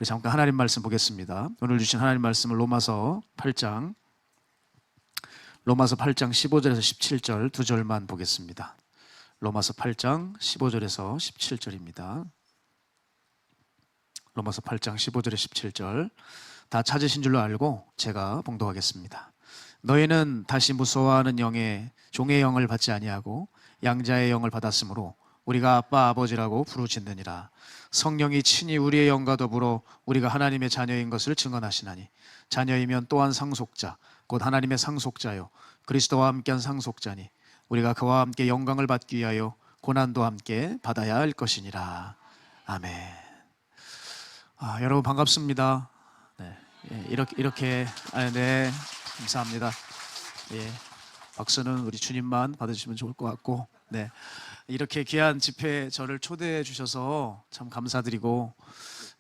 우리 잠깐 하나님 말씀 보겠습니다. 오늘 주신 하나님 말씀을 로마서 8장 15절에서 17절 두 절만 보겠습니다. 로마서 8장 15절에서 17절입니다. 로마서 8장 15절에 17절 다 찾으신 줄로 알고 제가 봉독하겠습니다. 너희는 다시 무서워하는 종의 영을 받지 아니하고 양자의 영을 받았으므로 우리가 아빠 아버지라고 부르짖느니라. 성령이 친히 우리의 영과 더불어 우리가 하나님의 자녀인 것을 증언하시나니 자녀이면 또한 상속자 곧 하나님의 상속자요 그리스도와 함께한 상속자니 우리가 그와 함께 영광을 받기 위하여 고난도 함께 받아야 할 것이니라. 아멘. 여러분 반갑습니다. 네, 이렇게 네, 감사합니다. 예, 박수는 우리 주님만 받으시면 좋을 것 같고, 네, 이렇게 귀한 집회에 저를 초대해 주셔서 참 감사드리고,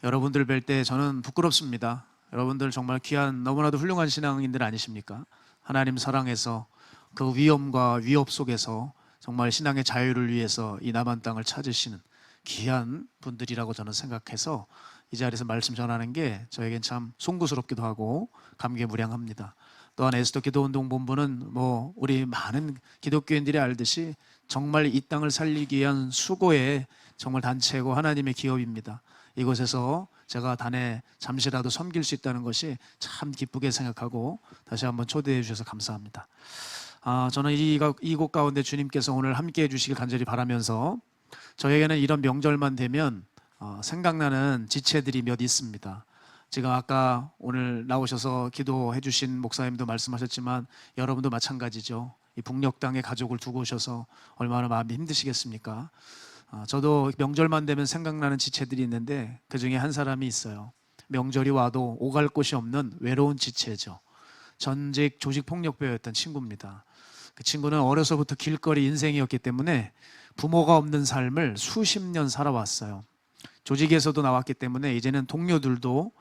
여러분들 뵐 때 저는 부끄럽습니다. 여러분들 정말 귀한, 너무나도 훌륭한 신앙인들 아니십니까? 하나님 사랑해서 그 위험과 위협 속에서 정말 신앙의 자유를 위해서 이 남한 땅을 찾으시는 귀한 분들이라고 저는 생각해서 이 자리에서 말씀 전하는 게 저에겐 참 송구스럽기도 하고 감개무량합니다. 또한 에스더 기도운동 본부는 우리 많은 기독교인들이 알듯이 정말 이 땅을 살리기 위한 수고의 정말 단체고 하나님의 기업입니다. 이곳에서 제가 단에 잠시라도 섬길 수 있다는 것이 참 기쁘게 생각하고 다시 한번 초대해 주셔서 감사합니다. 저는 이곳 가운데 주님께서 오늘 함께해 주시길 간절히 바라면서 저에게는 이런 명절만 되면 생각나는 지체들이 몇 있습니다. 제가 아까 오늘 나오셔서 기도해 주신 목사님도 말씀하셨지만 여러분도 마찬가지죠. 이 북녘 땅에 가족을 두고 오셔서 얼마나 마음이 힘드시겠습니까? 저도 명절만 되면 생각나는 지체들이 있는데 그 중에 한 사람이 있어요. 명절이 와도 오갈 곳이 없는 외로운 지체죠. 전직 조직폭력배였던 친구입니다. 그 친구는 어려서부터 길거리 인생이었기 때문에 부모가 없는 삶을 수십 년 살아왔어요. 조직에서도 나왔기 때문에 이제는 동료들도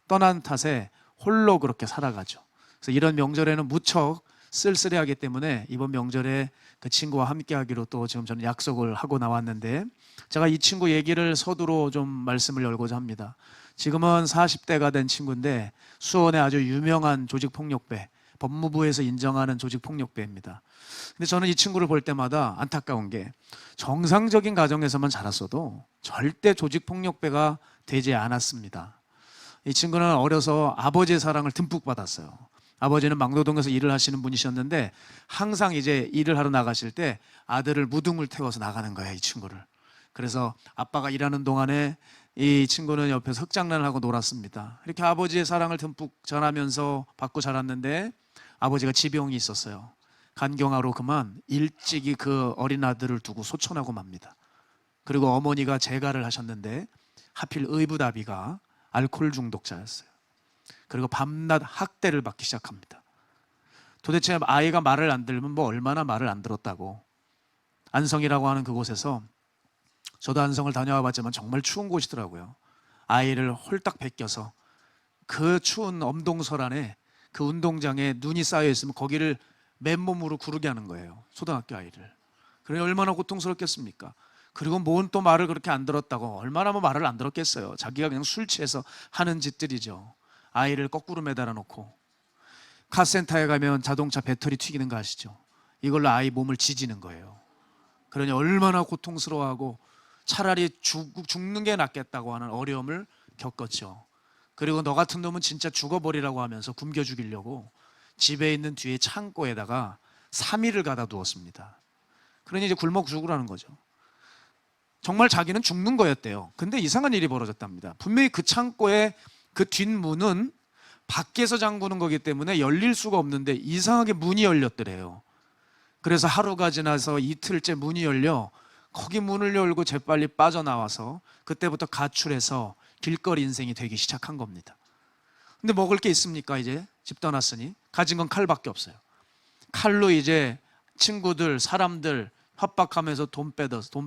떠난 탓에 홀로 그렇게 살아가죠. 그래서 이런 명절에는 무척 쓸쓸해하기 때문에 이번 명절에 그 친구와 함께 하기로 또 지금 저는 약속을 하고 나왔는데, 제가 이 친구 얘기를 서두로 좀 말씀을 열고자 합니다. 지금은 40대가 된 친구인데 수원의 아주 유명한 조직폭력배, 법무부에서 인정하는 조직폭력배입니다. 근데 저는 이 친구를 볼 때마다 안타까운 게 정상적인 가정에서만 자랐어도 절대 조직폭력배가 되지 않았습니다. 이 친구는 어려서 아버지의 사랑을 듬뿍 받았어요. 아버지는 막노동에서 일을 하시는 분이셨는데 항상 이제 일을 하러 나가실 때 아들을 무등을 태워서 나가는 거예요, 이 친구를. 그래서 아빠가 일하는 동안에 이 친구는 옆에서 흑장난을 하고 놀았습니다. 이렇게 아버지의 사랑을 듬뿍 전하면서 받고 자랐는데 아버지가 지병이 있었어요. 간경화로 그만 일찍이 그 어린 아들을 두고 소천하고 맙니다. 그리고 어머니가 재가를 하셨는데 하필 의붓아비가 알코올 중독자였어요. 그리고 밤낮 학대를 받기 시작합니다. 도대체 아이가 말을 안 들으면 얼마나 말을 안 들었다고. 안성이라고 하는 그곳에서, 저도 안성을 다녀와 봤지만 정말 추운 곳이더라고요. 아이를 홀딱 베껴서 그 추운 엄동설 안에 그 운동장에 눈이 쌓여 있으면 거기를 맨몸으로 구르게 하는 거예요, 초등학교 아이를. 그래 얼마나 고통스럽겠습니까? 그리고 뭔 또 말을 그렇게 안 들었다고, 얼마나 말을 안 들었겠어요. 자기가 그냥 술 취해서 하는 짓들이죠. 아이를 거꾸로 매달아 놓고, 카센터에 가면 자동차 배터리 튀기는 거 아시죠? 이걸로 아이 몸을 지지는 거예요. 그러니 얼마나 고통스러워하고 차라리 죽는 게 낫겠다고 하는 어려움을 겪었죠. 그리고 너 같은 놈은 진짜 죽어버리라고 하면서 굶겨 죽이려고 집에 있는 뒤에 창고에다가 3일을 가다 두었습니다. 그러니 이제 굶어 죽으라는 거죠. 정말 자기는 죽는 거였대요. 근데 이상한 일이 벌어졌답니다. 분명히 그 창고의 그 뒷문은 밖에서 잠그는 거기 때문에 열릴 수가 없는데 이상하게 문이 열렸더래요. 그래서 하루가 지나서 이틀째 문이 열려 거기 문을 열고 재빨리 빠져나와서 그때부터 가출해서 길거리 인생이 되기 시작한 겁니다. 근데 먹을 게 있습니까? 이제 집 떠났으니 가진 건 칼밖에 없어요. 칼로 이제 친구들, 사람들 협박하면서 돈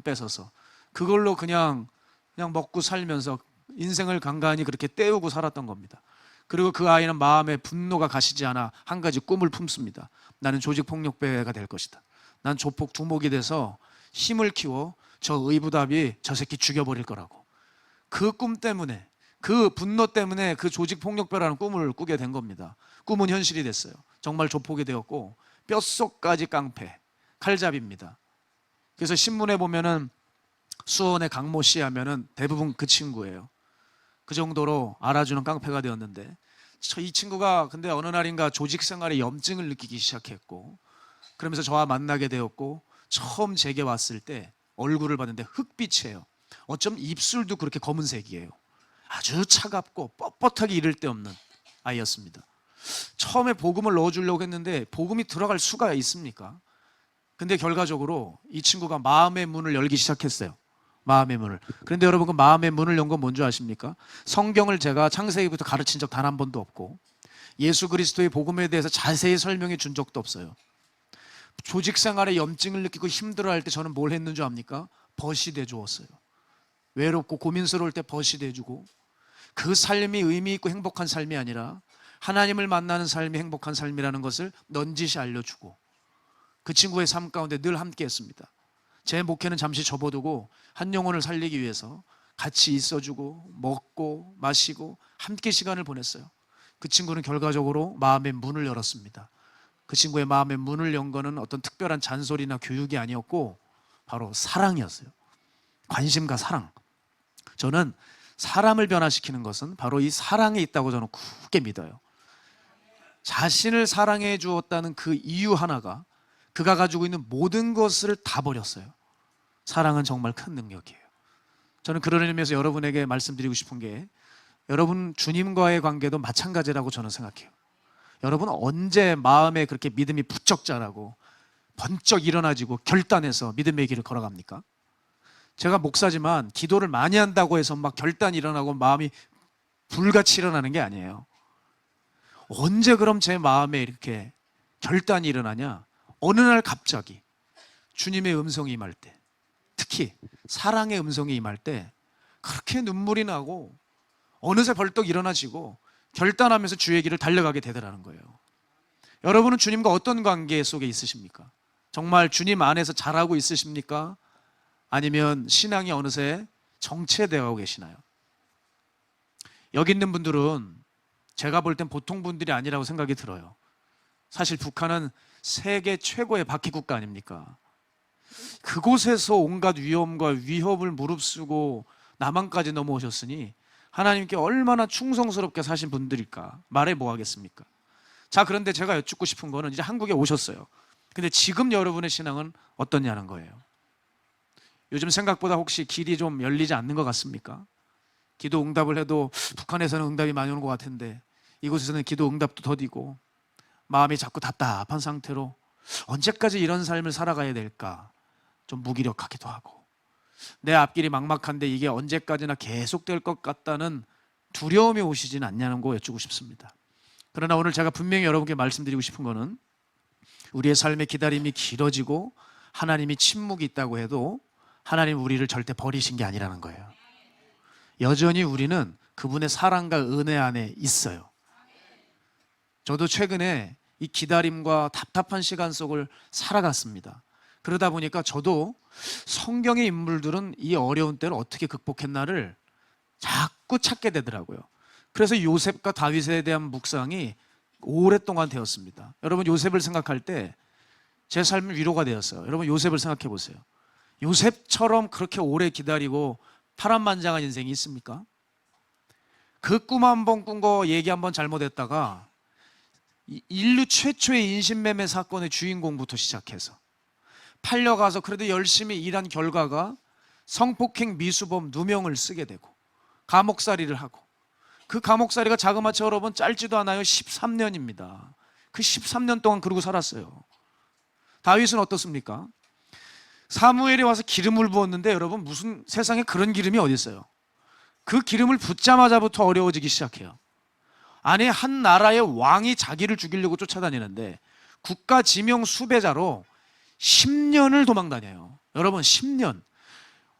뺏어서 그걸로 그냥 먹고 살면서 인생을 간간히 그렇게 때우고 살았던 겁니다. 그리고 그 아이는 마음에 분노가 가시지 않아 한 가지 꿈을 품습니다. 나는 조직폭력배가 될 것이다. 난 조폭 두목이 돼서 힘을 키워 저 의붓아비 저 새끼 죽여버릴 거라고. 그 꿈 때문에 그 분노 때문에 그 조직폭력배라는 꿈을 꾸게 된 겁니다. 꿈은 현실이 됐어요. 정말 조폭이 되었고 뼛속까지 깡패, 칼잡이입니다. 그래서 신문에 보면은 수원의 강모 씨 하면은 대부분 그 친구예요. 그 정도로 알아주는 깡패가 되었는데, 이 친구가 근데 어느 날인가 조직 생활에 염증을 느끼기 시작했고, 그러면서 저와 만나게 되었고, 처음 제게 왔을 때 얼굴을 봤는데 흑빛이에요. 어쩜 입술도 그렇게 검은색이에요. 아주 차갑고 뻣뻣하게 이를 데 없는 아이였습니다. 처음에 복음을 넣어주려고 했는데 복음이 들어갈 수가 있습니까? 근데 결과적으로 이 친구가 마음의 문을 열기 시작했어요. 마음의 문을. 그런데 여러분, 그 마음의 문을 연 건 뭔지 아십니까? 성경을 제가 창세기부터 가르친 적 단 한 번도 없고, 예수 그리스도의 복음에 대해서 자세히 설명해 준 적도 없어요. 조직 생활에 염증을 느끼고 힘들어할 때 저는 뭘 했는 줄 압니까? 벗이 돼 주었어요. 외롭고 고민스러울 때 벗이 돼 주고, 그 삶이 의미 있고 행복한 삶이 아니라 하나님을 만나는 삶이 행복한 삶이라는 것을 넌지시 알려주고, 그 친구의 삶 가운데 늘 함께 했습니다. 제 목회는 잠시 접어두고 한 영혼을 살리기 위해서 같이 있어주고 먹고 마시고 함께 시간을 보냈어요. 그 친구는 결과적으로 마음의 문을 열었습니다. 그 친구의 마음의 문을 연 거는 어떤 특별한 잔소리나 교육이 아니었고 바로 사랑이었어요. 관심과 사랑. 저는 사람을 변화시키는 것은 바로 이 사랑에 있다고 저는 굳게 믿어요. 자신을 사랑해 주었다는 그 이유 하나가 그가 가지고 있는 모든 것을 다 버렸어요. 사랑은 정말 큰 능력이에요. 저는 그런 의미에서 여러분에게 말씀드리고 싶은 게, 여러분 주님과의 관계도 마찬가지라고 저는 생각해요. 여러분 언제 마음에 그렇게 믿음이 부쩍 자라고 번쩍 일어나지고 결단해서 믿음의 길을 걸어갑니까? 제가 목사지만 기도를 많이 한다고 해서 막 결단이 일어나고 마음이 불같이 일어나는 게 아니에요. 언제 그럼 제 마음에 이렇게 결단이 일어나냐? 어느 날 갑자기 주님의 음성이 임할 때, 특히 사랑의 음성이 임할 때 그렇게 눈물이 나고 어느새 벌떡 일어나지고 결단하면서 주의 길을 달려가게 되더라는 거예요. 여러분은 주님과 어떤 관계 속에 있으십니까? 정말 주님 안에서 잘하고 있으십니까? 아니면 신앙이 어느새 정체되어 계시나요? 여기 있는 분들은 제가 볼 땐 보통 분들이 아니라고 생각이 들어요. 사실 북한은 세계 최고의 박해국가 아닙니까? 그곳에서 온갖 위험과 위협을 무릅쓰고 남한까지 넘어오셨으니 하나님께 얼마나 충성스럽게 사신 분들일까 말해 뭐 하겠습니까? 자, 그런데 제가 여쭙고 싶은 거는, 이제 한국에 오셨어요. 근데 지금 여러분의 신앙은 어떠냐는 거예요. 요즘 생각보다 혹시 길이 좀 열리지 않는 것 같습니까? 기도 응답을 해도 북한에서는 응답이 많이 오는 것 같은데 이곳에서는 기도 응답도 더디고 마음이 자꾸 답답한 상태로 언제까지 이런 삶을 살아가야 될까 좀 무기력하기도 하고, 내 앞길이 막막한데 이게 언제까지나 계속될 것 같다는 두려움이 오시진 않냐는 거 여쭈고 싶습니다. 그러나 오늘 제가 분명히 여러분께 말씀드리고 싶은 거는, 우리의 삶의 기다림이 길어지고 하나님이 침묵이 있다고 해도 하나님 우리를 절대 버리신 게 아니라는 거예요. 여전히 우리는 그분의 사랑과 은혜 안에 있어요. 저도 최근에 이 기다림과 답답한 시간 속을 살아갔습니다. 그러다 보니까 저도 성경의 인물들은 이 어려운 때를 어떻게 극복했나를 자꾸 찾게 되더라고요. 그래서 요셉과 다윗에 대한 묵상이 오랫동안 되었습니다. 여러분, 요셉을 생각할 때 제 삶은 위로가 되었어요. 여러분, 요셉을 생각해 보세요. 요셉처럼 그렇게 오래 기다리고 파란만장한 인생이 있습니까? 그 꿈 한 번 꾼 거 얘기 한 번 잘못했다가 인류 최초의 인신매매 사건의 주인공부터 시작해서 팔려가서 그래도 열심히 일한 결과가 성폭행 미수범 누명을 쓰게 되고 감옥살이를 하고, 그 감옥살이가 자그마치 여러분 짧지도 않아요. 13년입니다. 그 13년 동안 그러고 살았어요. 다윗은 어떻습니까? 사무엘이 와서 기름을 부었는데 여러분, 무슨 세상에 그런 기름이 어디 있어요? 그 기름을 붓자마자부터 어려워지기 시작해요. 아니, 한 나라의 왕이 자기를 죽이려고 쫓아다니는데 국가 지명 수배자로 10년을 도망다녀요. 여러분, 10년.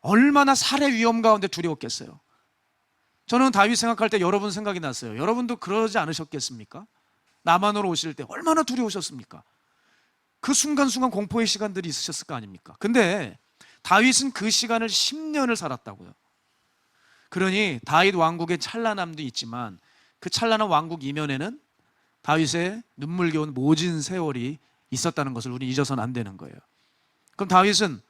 얼마나 살해 위험 가운데 두려웠겠어요. 저는 다윗 생각할 때 여러분 생각이 났어요. 여러분도 그러지 않으셨겠습니까? 남한으로 오실 때 얼마나 두려우셨습니까? 그 순간순간 공포의 시간들이 있으셨을 거 아닙니까? 근데 다윗은 그 시간을 10년을 살았다고요. 그러니 다윗 왕국의 찬란함도 있지만 그 찬란한 왕국 이면에는 다윗의 눈물겨운 모진 세월이 있었다는 것을 우리 잊어서는 안 되는 거예요. 그럼 다윗은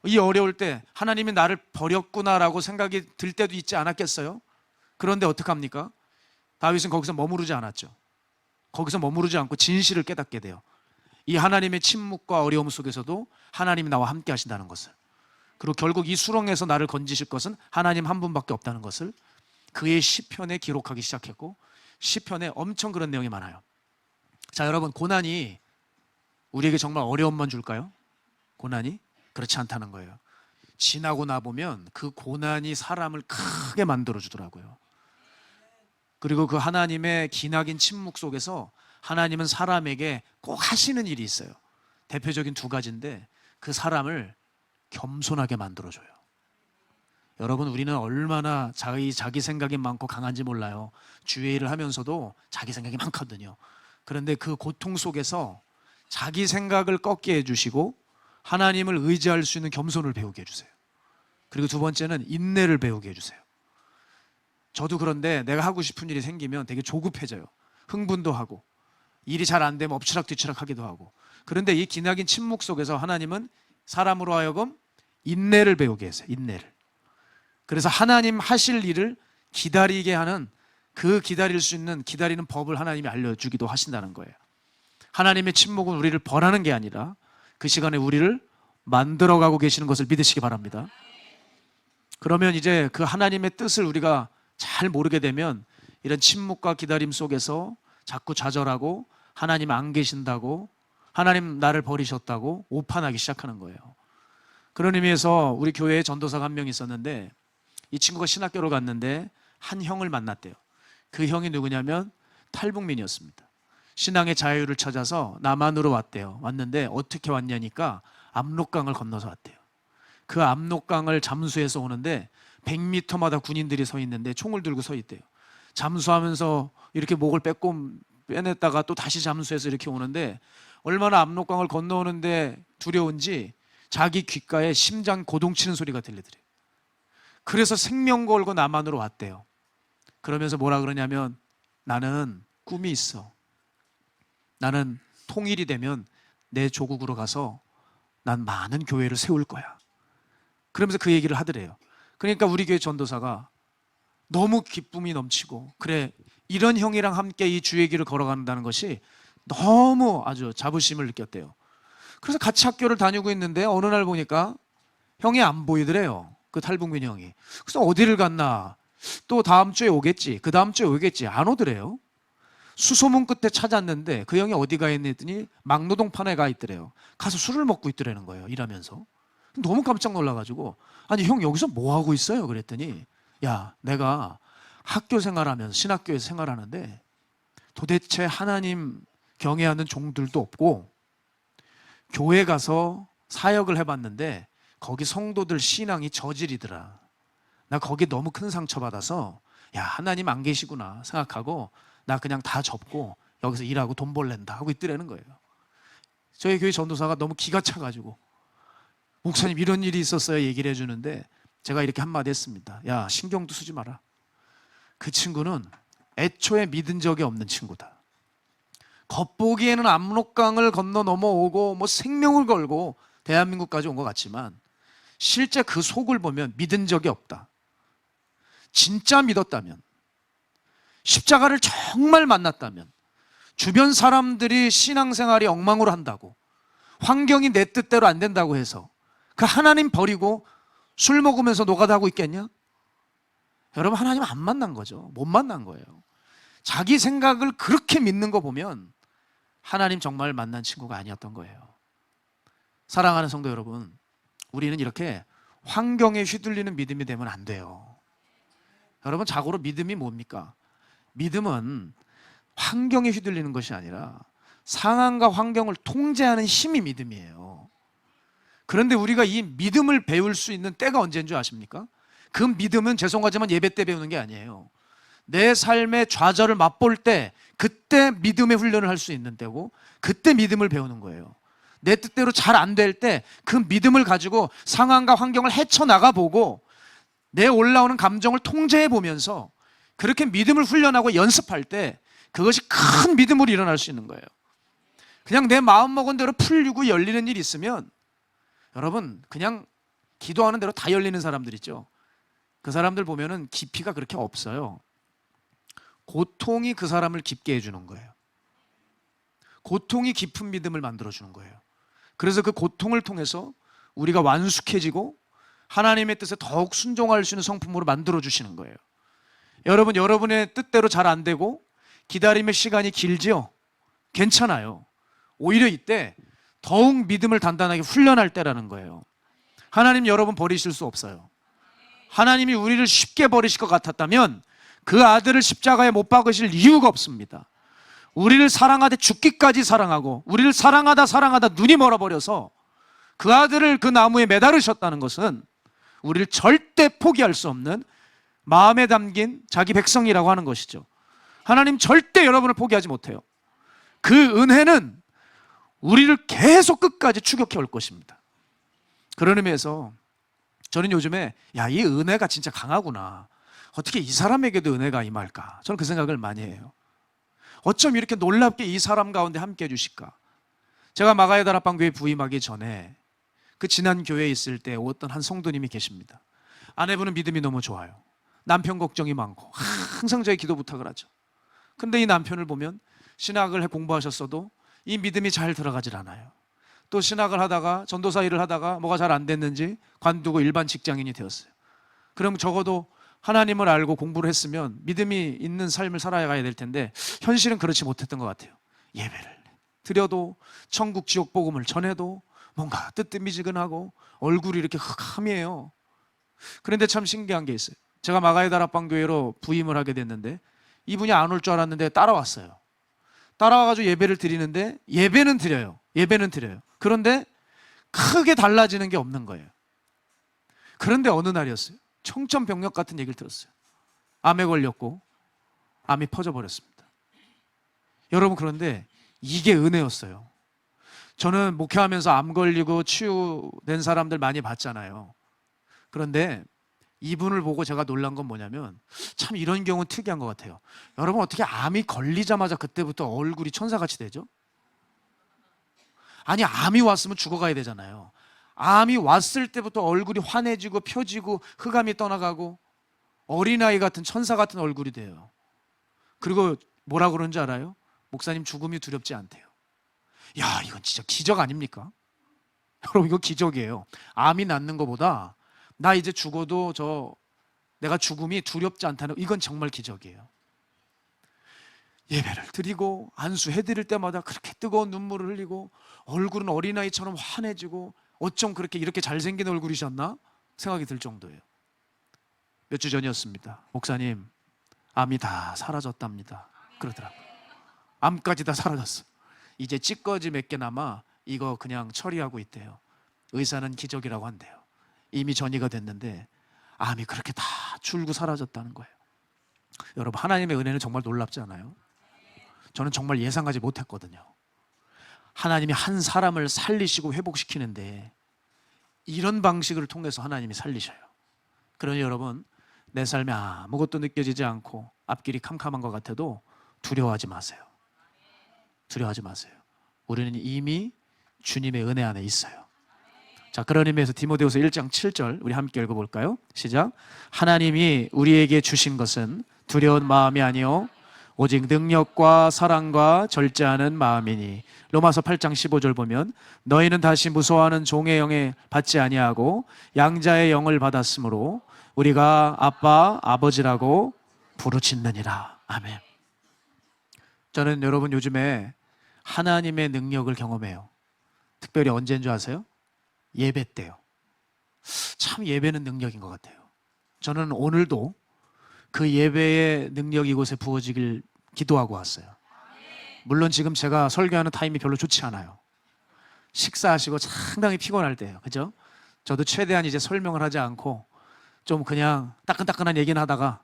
이 어려울 때 하나님이 나를 버렸구나라고 생각이 들 때도 있지 않았겠어요? 그런데 어떡합니까? 다윗은 거기서 머무르지 않았죠. 거기서 머무르지 않고 진실을 깨닫게 돼요. 이 하나님의 침묵과 어려움 속에서도 하나님이 나와 함께 하신다는 것을, 그리고 결국 이 수렁에서 나를 건지실 것은 하나님 한 분밖에 없다는 것을 그의 시편에 기록하기 시작했고, 시편에 엄청 그런 내용이 많아요. 자, 여러분, 고난이 우리에게 정말 어려움만 줄까요? 고난이? 그렇지 않다는 거예요. 지나고 나보면 그 고난이 사람을 크게 만들어주더라고요. 그리고 그 하나님의 기나긴 침묵 속에서 하나님은 사람에게 꼭 하시는 일이 있어요. 대표적인 두 가지인데 그 사람을 겸손하게 만들어줘요. 여러분, 우리는 얼마나 자기 생각이 많고 강한지 몰라요. 주의 일을 하면서도 자기 생각이 많거든요. 그런데 그 고통 속에서 자기 생각을 꺾게 해주시고 하나님을 의지할 수 있는 겸손을 배우게 해주세요. 그리고 두 번째는 인내를 배우게 해주세요. 저도 그런데 내가 하고 싶은 일이 생기면 되게 조급해져요. 흥분도 하고 일이 잘 안 되면 엎치락뒤치락 하기도 하고. 그런데 이 기나긴 침묵 속에서 하나님은 사람으로 하여금 인내를 배우게 했어요. 인내를. 그래서 하나님 하실 일을 기다리게 하는, 그 기다릴 수 있는 기다리는 법을 하나님이 알려주기도 하신다는 거예요. 하나님의 침묵은 우리를 벌하는 게 아니라 그 시간에 우리를 만들어가고 계시는 것을 믿으시기 바랍니다. 그러면 이제 그 하나님의 뜻을 우리가 잘 모르게 되면 이런 침묵과 기다림 속에서 자꾸 좌절하고 하나님 안 계신다고, 하나님 나를 버리셨다고 오판하기 시작하는 거예요. 그런 의미에서 우리 교회에 전도사가 한 명 있었는데 이 친구가 신학교를 갔는데 한 형을 만났대요. 그 형이 누구냐면 탈북민이었습니다. 신앙의 자유를 찾아서 남한으로 왔대요. 왔는데 어떻게 왔냐니까 압록강을 건너서 왔대요. 그 압록강을 잠수해서 오는데 100m마다 군인들이 서 있는데 총을 들고 서 있대요. 잠수하면서 이렇게 목을 빼냈다가 또 다시 잠수해서 이렇게 오는데 얼마나 압록강을 건너오는데 두려운지 자기 귓가에 심장 고동치는 소리가 들리더래요. 그래서 생명 걸고 남한으로 왔대요. 그러면서 뭐라 그러냐면 나는 꿈이 있어. 나는 통일이 되면 내 조국으로 가서 난 많은 교회를 세울 거야. 그러면서 그 얘기를 하더래요. 그러니까 우리 교회 전도사가 너무 기쁨이 넘치고, 그래, 이런 형이랑 함께 이 주의 길을 걸어간다는 것이 너무 아주 자부심을 느꼈대요. 그래서 같이 학교를 다니고 있는데 어느 날 보니까 형이 안 보이더래요. 그 탈북민 형이. 그래서 어디를 갔나, 또 다음 주에 오겠지, 그 다음 주에 오겠지, 안 오더래요. 수소문 끝에 찾았는데 그 형이 어디 가 있니 했더니 막노동판에 가 있더래요. 가서 술을 먹고 있더라는 거예요, 일하면서. 너무 깜짝 놀라가지고, 아니 형 여기서 뭐 하고 있어요? 그랬더니 야, 내가 학교 생활하면서 신학교에서 생활하는데 도대체 하나님 경외하는 종들도 없고 교회 가서 사역을 해봤는데 거기 성도들 신앙이 저질이더라. 나 거기 너무 큰 상처받아서 야, 하나님 안 계시구나 생각하고 나 그냥 다 접고 여기서 일하고 돈 벌랜다 하고 있더라는 거예요. 저희 교회 전도사가 너무 기가 차가지고 목사님 이런 일이 있었어요 얘기를 해주는데 제가 이렇게 한마디 했습니다. 야, 신경도 쓰지 마라. 그 친구는 애초에 믿은 적이 없는 친구다. 겉보기에는 압록강을 건너 넘어오고 뭐 생명을 걸고 대한민국까지 온 것 같지만 실제 그 속을 보면 믿은 적이 없다. 진짜 믿었다면, 십자가를 정말 만났다면, 주변 사람들이 신앙생활이 엉망으로 한다고, 환경이 내 뜻대로 안 된다고 해서 그 하나님 버리고 술 먹으면서 노가다 하고 있겠냐? 여러분, 하나님 안 만난 거죠. 못 만난 거예요. 자기 생각을 그렇게 믿는 거 보면 하나님 정말 만난 친구가 아니었던 거예요. 사랑하는 성도 여러분, 우리는 이렇게 환경에 휘둘리는 믿음이 되면 안 돼요. 여러분, 자고로 믿음이 뭡니까? 믿음은 환경에 휘둘리는 것이 아니라 상황과 환경을 통제하는 힘이 믿음이에요. 그런데 우리가 이 믿음을 배울 수 있는 때가 언제인 줄 아십니까? 그 믿음은 죄송하지만 예배 때 배우는 게 아니에요. 내 삶의 좌절을 맛볼 때, 그때 믿음의 훈련을 할 수 있는 때고, 그때 믿음을 배우는 거예요. 내 뜻대로 잘 안 될 때 그 믿음을 가지고 상황과 환경을 헤쳐나가 보고 내 올라오는 감정을 통제해 보면서 그렇게 믿음을 훈련하고 연습할 때 그것이 큰 믿음으로 일어날 수 있는 거예요. 그냥 내 마음먹은 대로 풀리고 열리는 일이 있으면 여러분 그냥 기도하는 대로 다 열리는 사람들 있죠. 그 사람들 보면은 깊이가 그렇게 없어요. 고통이 그 사람을 깊게 해주는 거예요. 고통이 깊은 믿음을 만들어주는 거예요. 그래서 그 고통을 통해서 우리가 완숙해지고 하나님의 뜻에 더욱 순종할 수 있는 성품으로 만들어주시는 거예요. 여러분, 여러분의 뜻대로 잘 안 되고 기다림의 시간이 길지요? 괜찮아요. 오히려 이때 더욱 믿음을 단단하게 훈련할 때라는 거예요. 하나님 여러분 버리실 수 없어요. 하나님이 우리를 쉽게 버리실 것 같았다면 그 아들을 십자가에 못 박으실 이유가 없습니다. 우리를 사랑하되 죽기까지 사랑하고 우리를 사랑하다 눈이 멀어버려서 그 아들을 그 나무에 매달으셨다는 것은 우리를 절대 포기할 수 없는 마음에 담긴 자기 백성이라고 하는 것이죠. 하나님 절대 여러분을 포기하지 못해요. 그 은혜는 우리를 계속 끝까지 추격해 올 것입니다. 그런 의미에서 저는 요즘에 이 은혜가 진짜 강하구나. 어떻게 이 사람에게도 은혜가 임할까? 저는 그 생각을 많이 해요. 어쩜 이렇게 놀랍게 이 사람 가운데 함께 해주실까? 제가 마가의 다락방교회 부임하기 전에 그 지난 교회에 있을 때 어떤 한 성도님이 계십니다. 아내분은 믿음이 너무 좋아요. 남편 걱정이 많고 항상 저희 기도 부탁을 하죠. 근데 이 남편을 보면 신학을 공부하셨어도 이 믿음이 잘 들어가질 않아요. 또 신학을 하다가 전도사 일을 하다가 뭐가 잘 안 됐는지 관두고 일반 직장인이 되었어요. 그럼 적어도 하나님을 알고 공부를 했으면 믿음이 있는 삶을 살아가야 될 텐데 현실은 그렇지 못했던 것 같아요. 예배를 드려도 천국 지옥 복음을 전해도 뭔가 뜨뜻미지근하고 얼굴이 이렇게 흑함이에요. 그런데 참 신기한 게 있어요. 제가 마가의 다락방교회로 부임을 하게 됐는데 이분이 안 올 줄 알았는데 따라왔어요. 따라와가지고 예배를 드리는데 예배는 드려요. 그런데 크게 달라지는 게 없는 거예요. 그런데 어느 날이었어요. 청천벽력 같은 얘기를 들었어요. 암에 걸렸고 암이 퍼져버렸습니다. 여러분, 그런데 이게 은혜였어요. 저는 목회하면서 암 걸리고 치유된 사람들 많이 봤잖아요. 그런데 이분을 보고 제가 놀란 건 뭐냐면 참 이런 경우는 특이한 것 같아요. 여러분, 어떻게 암이 걸리자마자 그때부터 얼굴이 천사같이 되죠? 아니, 암이 왔으면 죽어가야 되잖아요. 암이 왔을 때부터 얼굴이 환해지고 펴지고 흑암이 떠나가고 어린아이 같은 천사 같은 얼굴이 돼요. 그리고 뭐라 그러는지 알아요? 목사님, 죽음이 두렵지 않대요. 이건 진짜 기적 아닙니까? 여러분, 이거 기적이에요. 암이 낫는 것보다 나 이제 죽어도 내가 죽음이 두렵지 않다는, 이건 정말 기적이에요. 예배를 드리고 안수해드릴 때마다 그렇게 뜨거운 눈물을 흘리고 얼굴은 어린아이처럼 환해지고 어쩜 그렇게 이렇게 잘생긴 얼굴이셨나 생각이 들 정도예요. 몇 주 전이었습니다. 목사님, 암이 다 사라졌답니다. 그러더라고요. 암까지 다 사라졌어. 이제 찌꺼지 몇 개 남아 이거 그냥 처리하고 있대요. 의사는 기적이라고 한대요. 이미 전이가 됐는데 암이 그렇게 다 줄고 사라졌다는 거예요. 여러분, 하나님의 은혜는 정말 놀랍지 않아요? 저는 정말 예상하지 못했거든요. 하나님이 한 사람을 살리시고 회복시키는데 이런 방식을 통해서 하나님이 살리셔요. 그러니 여러분, 내 삶에 아무것도 느껴지지 않고 앞길이 캄캄한 것 같아도 두려워하지 마세요. 두려워하지 마세요. 우리는 이미 주님의 은혜 안에 있어요. 자, 그런 의미에서 디모데후서 1장 7절 우리 함께 읽어볼까요? 시작. 하나님이 우리에게 주신 것은 두려운 마음이 아니요 오직 능력과 사랑과 절제하는 마음이니. 로마서 8장 15절 보면 너희는 다시 무서워하는 종의 영에 받지 아니하고 양자의 영을 받았으므로 우리가 아빠 아버지라고 부르짖느니라. 아멘. 저는 여러분 요즘에 하나님의 능력을 경험해요. 특별히 언제인 줄 아세요? 예배 때요. 참 예배는 능력인 것 같아요. 저는 오늘도 그 예배의 능력이 이곳에 부어지길 기도하고 왔어요. 물론 지금 제가 설교하는 타임이 별로 좋지 않아요. 식사하시고 상당히 피곤할 때예요. 그죠? 저도 최대한 이제 설명을 하지 않고 좀 그냥 따끈따끈한 얘기는 하다가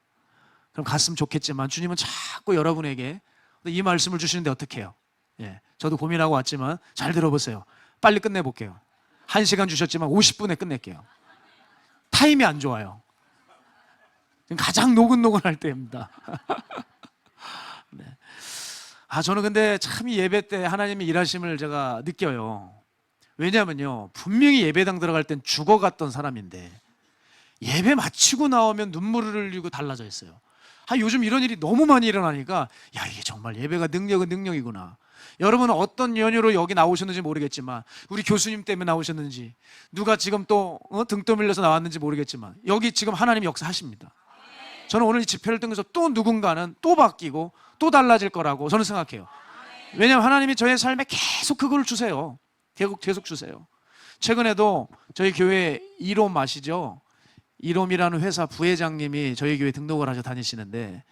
그럼 갔으면 좋겠지만 주님은 자꾸 여러분에게 이 말씀을 주시는데 어떻게 해요? 저도 고민하고 왔지만 잘 들어보세요. 빨리 끝내볼게요. 1시간 주셨지만 50분에 끝낼게요. 타임이 안 좋아요. 지금 가장 노근노근할 때입니다. 네. 저는 근데 참 이 예배 때 하나님의 일하심을 제가 느껴요. 왜냐면요, 분명히 예배당 들어갈 땐 죽어갔던 사람인데 예배 마치고 나오면 눈물을 흘리고 달라져 있어요. 요즘 이런 일이 너무 많이 일어나니까 이게 정말 예배가 능력은 능력이구나. 여러분은 어떤 연유로 여기 나오셨는지 모르겠지만, 우리 교수님 때문에 나오셨는지, 누가 지금 또 등 떠밀려서 나왔는지 모르겠지만, 여기 지금 하나님 역사하십니다. 저는 오늘 이 집회를 통해서 또 누군가는 또 바뀌고 또 달라질 거라고 저는 생각해요. 왜냐하면 하나님이 저의 삶에 계속 그걸 주세요. 계속 주세요. 최근에도 저희 교회 이롬 아시죠? 이롬이라는 회사 부회장님이 저희 교회 등록을 하셔 다니시는데,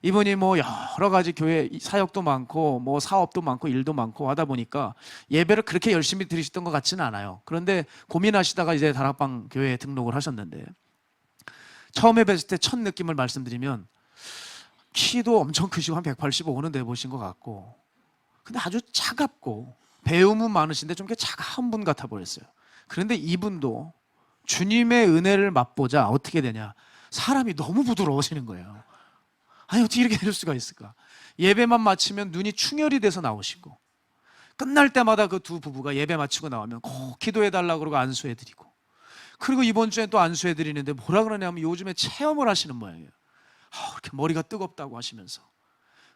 이분이 뭐 여러 가지 교회 사역도 많고 뭐 사업도 많고 일도 많고 하다 보니까 예배를 그렇게 열심히 드리셨던 것 같지는 않아요. 그런데 고민하시다가 이제 다락방 교회에 등록을 하셨는데, 처음에 뵀을 때 첫 느낌을 말씀드리면 키도 엄청 크시고 한 185는 돼 보신 것 같고, 근데 아주 차갑고 배움은 많으신데 좀 이렇게 차가운 분 같아 보였어요. 그런데 이분도 주님의 은혜를 맛보자 어떻게 되냐, 사람이 너무 부드러워지는 거예요. 어떻게 이렇게 될 수가 있을까? 예배만 마치면 눈이 충혈이 돼서 나오시고, 끝날 때마다 그 두 부부가 예배 마치고 나오면 꼭 기도해달라고 그러고 안수해드리고, 그리고 이번 주에 또 안수해드리는데 뭐라 그러냐면 요즘에 체험을 하시는 모양이에요. 이렇게 머리가 뜨겁다고 하시면서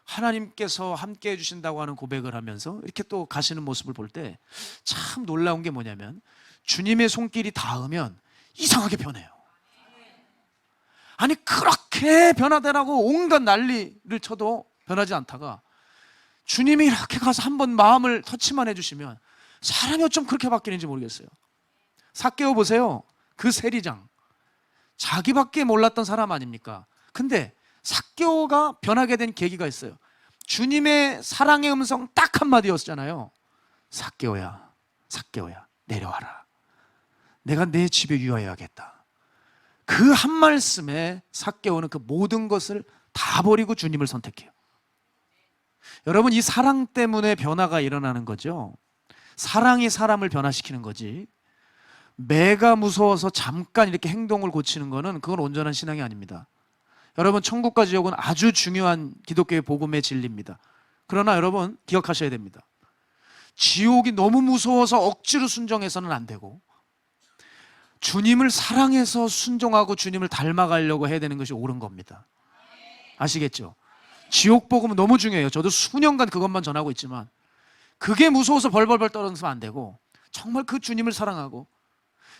하나님께서 함께 해주신다고 하는 고백을 하면서 이렇게 또 가시는 모습을 볼 때 참 놀라운 게 뭐냐면, 주님의 손길이 닿으면 이상하게 변해요. 그렇게 변화되라고 온갖 난리를 쳐도 변하지 않다가 주님이 이렇게 가서 한번 마음을 터치만 해주시면 사람이 어쩜 그렇게 바뀌는지 모르겠어요. 삭개오 보세요. 그 세리장, 자기밖에 몰랐던 사람 아닙니까? 근데 삭개오가 변하게 된 계기가 있어요. 주님의 사랑의 음성 딱 한마디였잖아요. 삭개오야, 삭개오야, 내려와라. 내가 내 집에 유하여야겠다. 그 한 말씀에 삭개오는 그 모든 것을 다 버리고 주님을 선택해요. 여러분, 이 사랑 때문에 변화가 일어나는 거죠. 사랑이 사람을 변화시키는 거지, 매가 무서워서 잠깐 이렇게 행동을 고치는 거는 그건 온전한 신앙이 아닙니다. 여러분, 천국과 지옥은 아주 중요한 기독교의 복음의 진리입니다. 그러나 여러분 기억하셔야 됩니다. 지옥이 너무 무서워서 억지로 순종해서는 안 되고, 주님을 사랑해서 순종하고 주님을 닮아가려고 해야 되는 것이 옳은 겁니다. 아시겠죠? 지옥 복음은 너무 중요해요. 저도 수년간 그것만 전하고 있지만, 그게 무서워서 벌벌벌 떨어서는 안 되고, 정말 그 주님을 사랑하고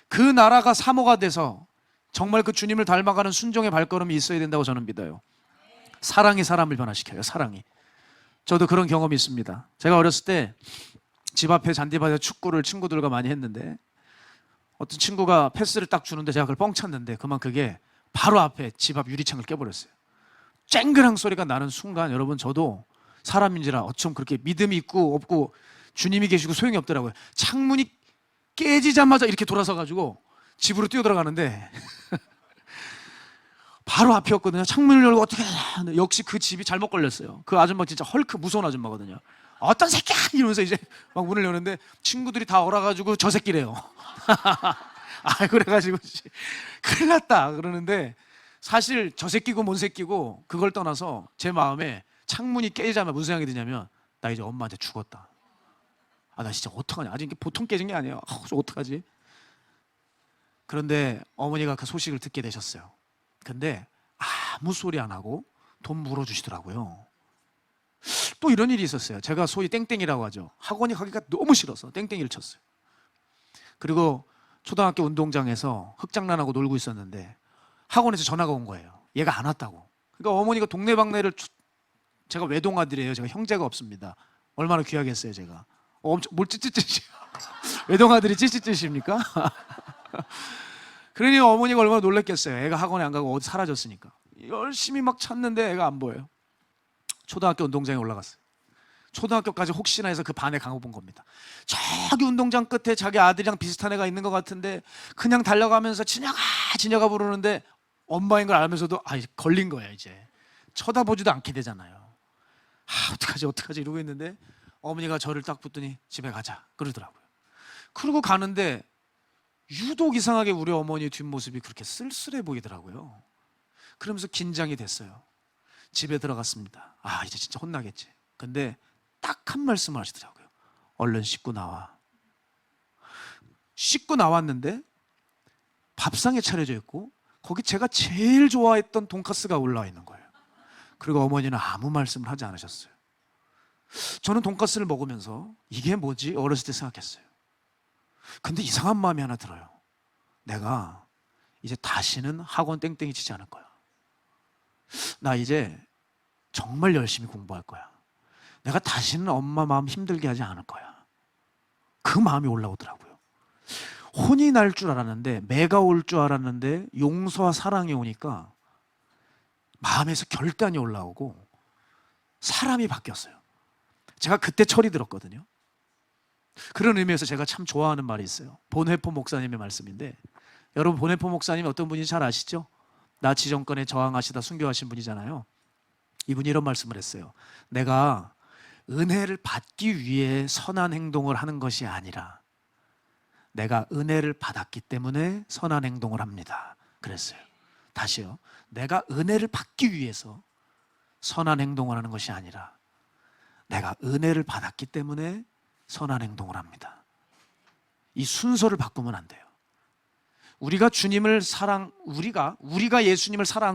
그 나라가 사모가 돼서 정말 그 주님을 닮아가는 순종의 발걸음이 있어야 된다고 저는 믿어요. 사랑이 사람을 변화시켜요. 사랑이. 저도 그런 경험이 있습니다. 제가 어렸을 때 집 앞에 잔디밭에 축구를 친구들과 많이 했는데, 어떤 친구가 패스를 딱 주는데 제가 그걸 뻥 찼는데 그만 그게 바로 앞에 집 앞 유리창을 깨버렸어요. 쨍그랑 소리가 나는 순간 여러분, 저도 사람인지라 어쩜 그렇게 믿음이 있고 없고 주님이 계시고 소용이 없더라고요. 창문이 깨지자마자 이렇게 돌아서 가지고 집으로 뛰어들어가는데 바로 앞이었거든요. 창문을 열고 어떻게 하냐. 역시 그 집이 잘못 걸렸어요. 그 아줌마 진짜 헐크 무서운 아줌마거든요. 어떤 새끼야 이러면서 이제 막 문을 여는데 친구들이 다 얼어가지고 저 새끼래요. 그래가지고 큰일 났다 그러는데, 사실 저 새끼고 뭔 새끼고 그걸 떠나서 제 마음에 창문이 깨지자마자 무슨 생각이 드냐면, 나 이제 엄마한테 죽었다. 나 진짜 어떡하냐. 아직 이게 보통 깨진 게 아니에요. 어떡하지? 그런데 어머니가 그 소식을 듣게 되셨어요. 근데 아무 소리 안 하고 돈 물어주시더라고요. 또 이런 일이 있었어요. 제가 소위 땡땡이라고 하죠. 학원에 가기가 너무 싫어서 땡땡이를 쳤어요. 그리고 초등학교 운동장에서 흙장난하고 놀고 있었는데 학원에서 전화가 온 거예요. 얘가 안 왔다고. 그러니까 어머니가 동네방네를, 제가 외동아들이에요. 제가 형제가 없습니다. 얼마나 귀하겠어요 제가. 엄청 뭘 찌찌찌시 외동아들이 찌찌찌십니까? 그러니 어머니가 얼마나 놀랬겠어요. 애가 학원에 안 가고 어디 사라졌으니까. 열심히 막 찾는데 애가 안 보여요. 초등학교 운동장에 올라갔어요. 초등학교까지 혹시나 해서 그 반에 가본 겁니다. 저기 운동장 끝에 자기 아들이랑 비슷한 애가 있는 것 같은데 그냥 달려가면서 진혁아 진혁아 부르는데 엄마인 걸 알면서도 걸린 거야. 이제 쳐다보지도 않게 되잖아요. 어떡하지 이러고 있는데 어머니가 저를 딱 붙더니 집에 가자 그러더라고요. 그러고 가는데 유독 이상하게 우리 어머니 뒷모습이 그렇게 쓸쓸해 보이더라고요. 그러면서 긴장이 됐어요. 집에 들어갔습니다. 아, 이제 진짜 혼나겠지. 근데 딱 한 말씀을 하시더라고요. 얼른 씻고 나와. 씻고 나왔는데 밥상에 차려져 있고 거기 제가 제일 좋아했던 돈가스가 올라와 있는 거예요. 그리고 어머니는 아무 말씀을 하지 않으셨어요. 저는 돈가스를 먹으면서 이게 뭐지? 어렸을 때 생각했어요. 근데 이상한 마음이 하나 들어요. 내가 이제 다시는 학원 땡땡이 치지 않을 거야. 나 이제 정말 열심히 공부할 거야. 내가 다시는 엄마 마음 힘들게 하지 않을 거야. 그 마음이 올라오더라고요. 혼이 날 줄 알았는데, 매가 올 줄 알았는데 용서와 사랑이 오니까 마음에서 결단이 올라오고 사람이 바뀌었어요. 제가 그때 철이 들었거든요. 그런 의미에서 제가 참 좋아하는 말이 있어요. 본회포 목사님의 말씀인데, 여러분 본회포 목사님이 어떤 분인지 잘 아시죠? 나치 정권에 저항하시다 순교하신 분이잖아요. 이분이 이런 말씀을 했어요. 내가 은혜를 받기 위해 선한 행동을 하는 것이 아니라 내가 은혜를 받았기 때문에 선한 행동을 합니다. 그랬어요. 다시요. 내가 은혜를 받기 위해서 선한 행동을 하는 것이 아니라 내가 은혜를 받았기 때문에 선한 행동을 합니다. 이 순서를 바꾸면 안 돼요. 우리가 예수님을 사랑한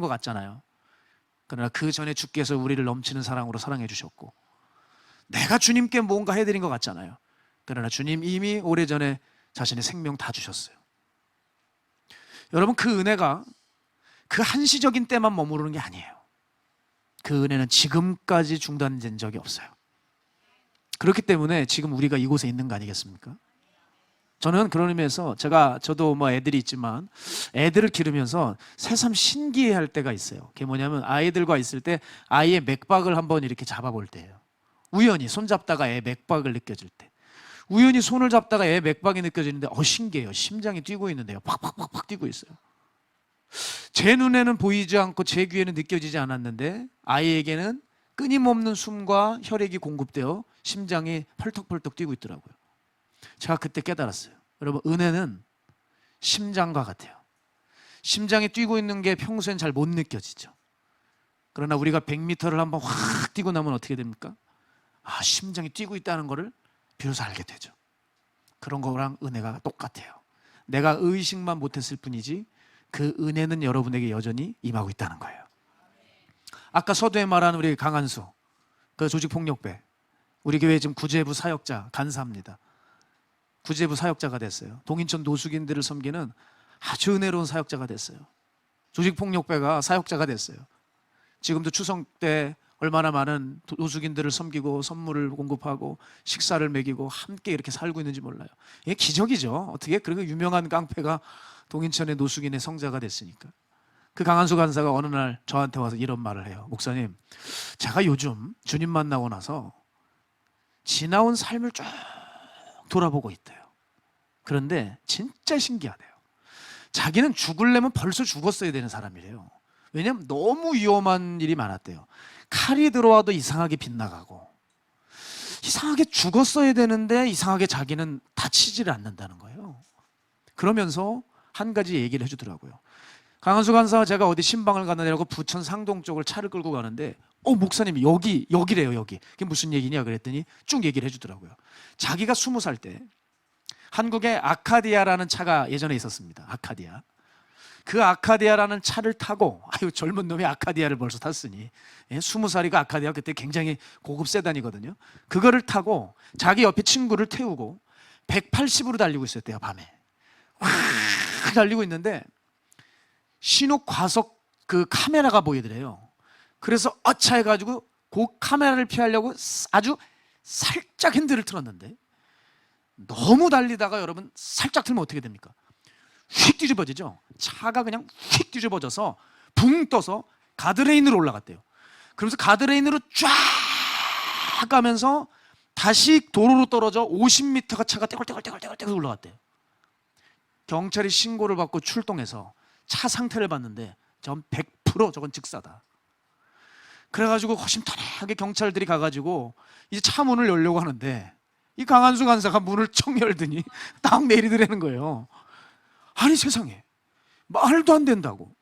것 같잖아요. 그러나 그 전에 주께서 우리를 넘치는 사랑으로 사랑해 주셨고, 내가 주님께 뭔가 해드린 것 같잖아요. 그러나 주님 이미 오래전에 자신의 생명 다 주셨어요. 여러분, 그 은혜가 그 한시적인 때만 머무르는 게 아니에요. 그 은혜는 지금까지 중단된 적이 없어요. 그렇기 때문에 지금 우리가 이곳에 있는 거 아니겠습니까? 저는 그런 의미에서 저도 뭐 애들이 있지만 애들을 기르면서 새삼 신기해할 때가 있어요. 그게 뭐냐면 아이들과 있을 때 아이의 맥박을 한번 이렇게 잡아볼 때예요. 우연히 손잡다가 애 맥박을 느껴질 때, 우연히 손을 잡다가 애 맥박이 느껴지는데 신기해요. 심장이 뛰고 있는데요. 팍팍팍팍 뛰고 있어요. 제 눈에는 보이지 않고 제 귀에는 느껴지지 않았는데 아이에게는 끊임없는 숨과 혈액이 공급되어 심장이 펄떡펄떡 뛰고 있더라고요. 제가 그때 깨달았어요. 여러분, 은혜는 심장과 같아요. 심장이 뛰고 있는 게 평소엔 잘 못 느껴지죠. 그러나 우리가 100m를 한번 확 뛰고 나면 어떻게 됩니까? 심장이 뛰고 있다는 것을 비로소 알게 되죠. 그런 거랑 은혜가 똑같아요. 내가 의식만 못했을 뿐이지 그 은혜는 여러분에게 여전히 임하고 있다는 거예요. 아까 서두에 말한 우리 강한수, 그 조직폭력배, 우리 교회 지금 구제부 사역자 간사입니다. 구제부 사역자가 됐어요. 동인천 노숙인들을 섬기는 아주 은혜로운 사역자가 됐어요. 조직폭력배가 사역자가 됐어요. 지금도 추석 때 얼마나 많은 노숙인들을 섬기고 선물을 공급하고 식사를 먹이고 함께 이렇게 살고 있는지 몰라요. 이게 기적이죠. 어떻게 그렇게 유명한 깡패가 동인천의 노숙인의 성자가 됐으니까. 그 강한수 간사가 어느 날 저한테 와서 이런 말을 해요. 목사님, 제가 요즘 주님 만나고 나서 지나온 삶을 쭉 돌아보고 있대요. 그런데 진짜 신기하대요. 자기는 죽으려면 벌써 죽었어야 되는 사람이래요. 왜냐하면 너무 위험한 일이 많았대요. 칼이 들어와도 이상하게 빗나가고, 이상하게 죽었어야 되는데 이상하게 자기는 다치지를 않는다는 거예요. 그러면서 한 가지 얘기를 해주더라고요. 강한수 간사와 제가 어디 신방을 가느냐고 부천 상동 쪽을 차를 끌고 가는데 목사님 여기래요. 여기. 그게 무슨 얘기냐 그랬더니 쭉 얘기를 해주더라고요. 자기가 20살 때 한국에 아카디아라는 차가 예전에 있었습니다. 아카디아. 그 아카디아라는 차를 타고, 젊은 놈이 아카디아를 벌써 탔으니, 20살이가 아카디아, 그때 굉장히 고급 세단이거든요. 그거를 타고 자기 옆에 친구를 태우고 180으로 달리고 있었대요. 밤에 확 달리고 있는데 신호 과속 그 카메라가 보이더래요. 그래서 어차 해가지고 그 카메라를 피하려고 아주 살짝 핸들을 틀었는데, 너무 달리다가 여러분 살짝 틀면 어떻게 됩니까? 휙 뒤집어지죠. 차가 그냥 휙 뒤집어져서 붕 떠서 가드레인으로 올라갔대요. 그러면서 가드레인으로 쫙 가면서 다시 도로로 떨어져 50m가 차가 떼굴떼굴 올라갔대요. 경찰이 신고를 받고 출동해서 차 상태를 봤는데 전 100% 저건 즉사다. 그래가지고 허심탄회하게 경찰들이 가가지고 이제 차 문을 열려고 하는데 이 강한수 간사가 문을 청 열더니 딱 내리더라는 거예요. 아니 세상에, 말도 안 된다고.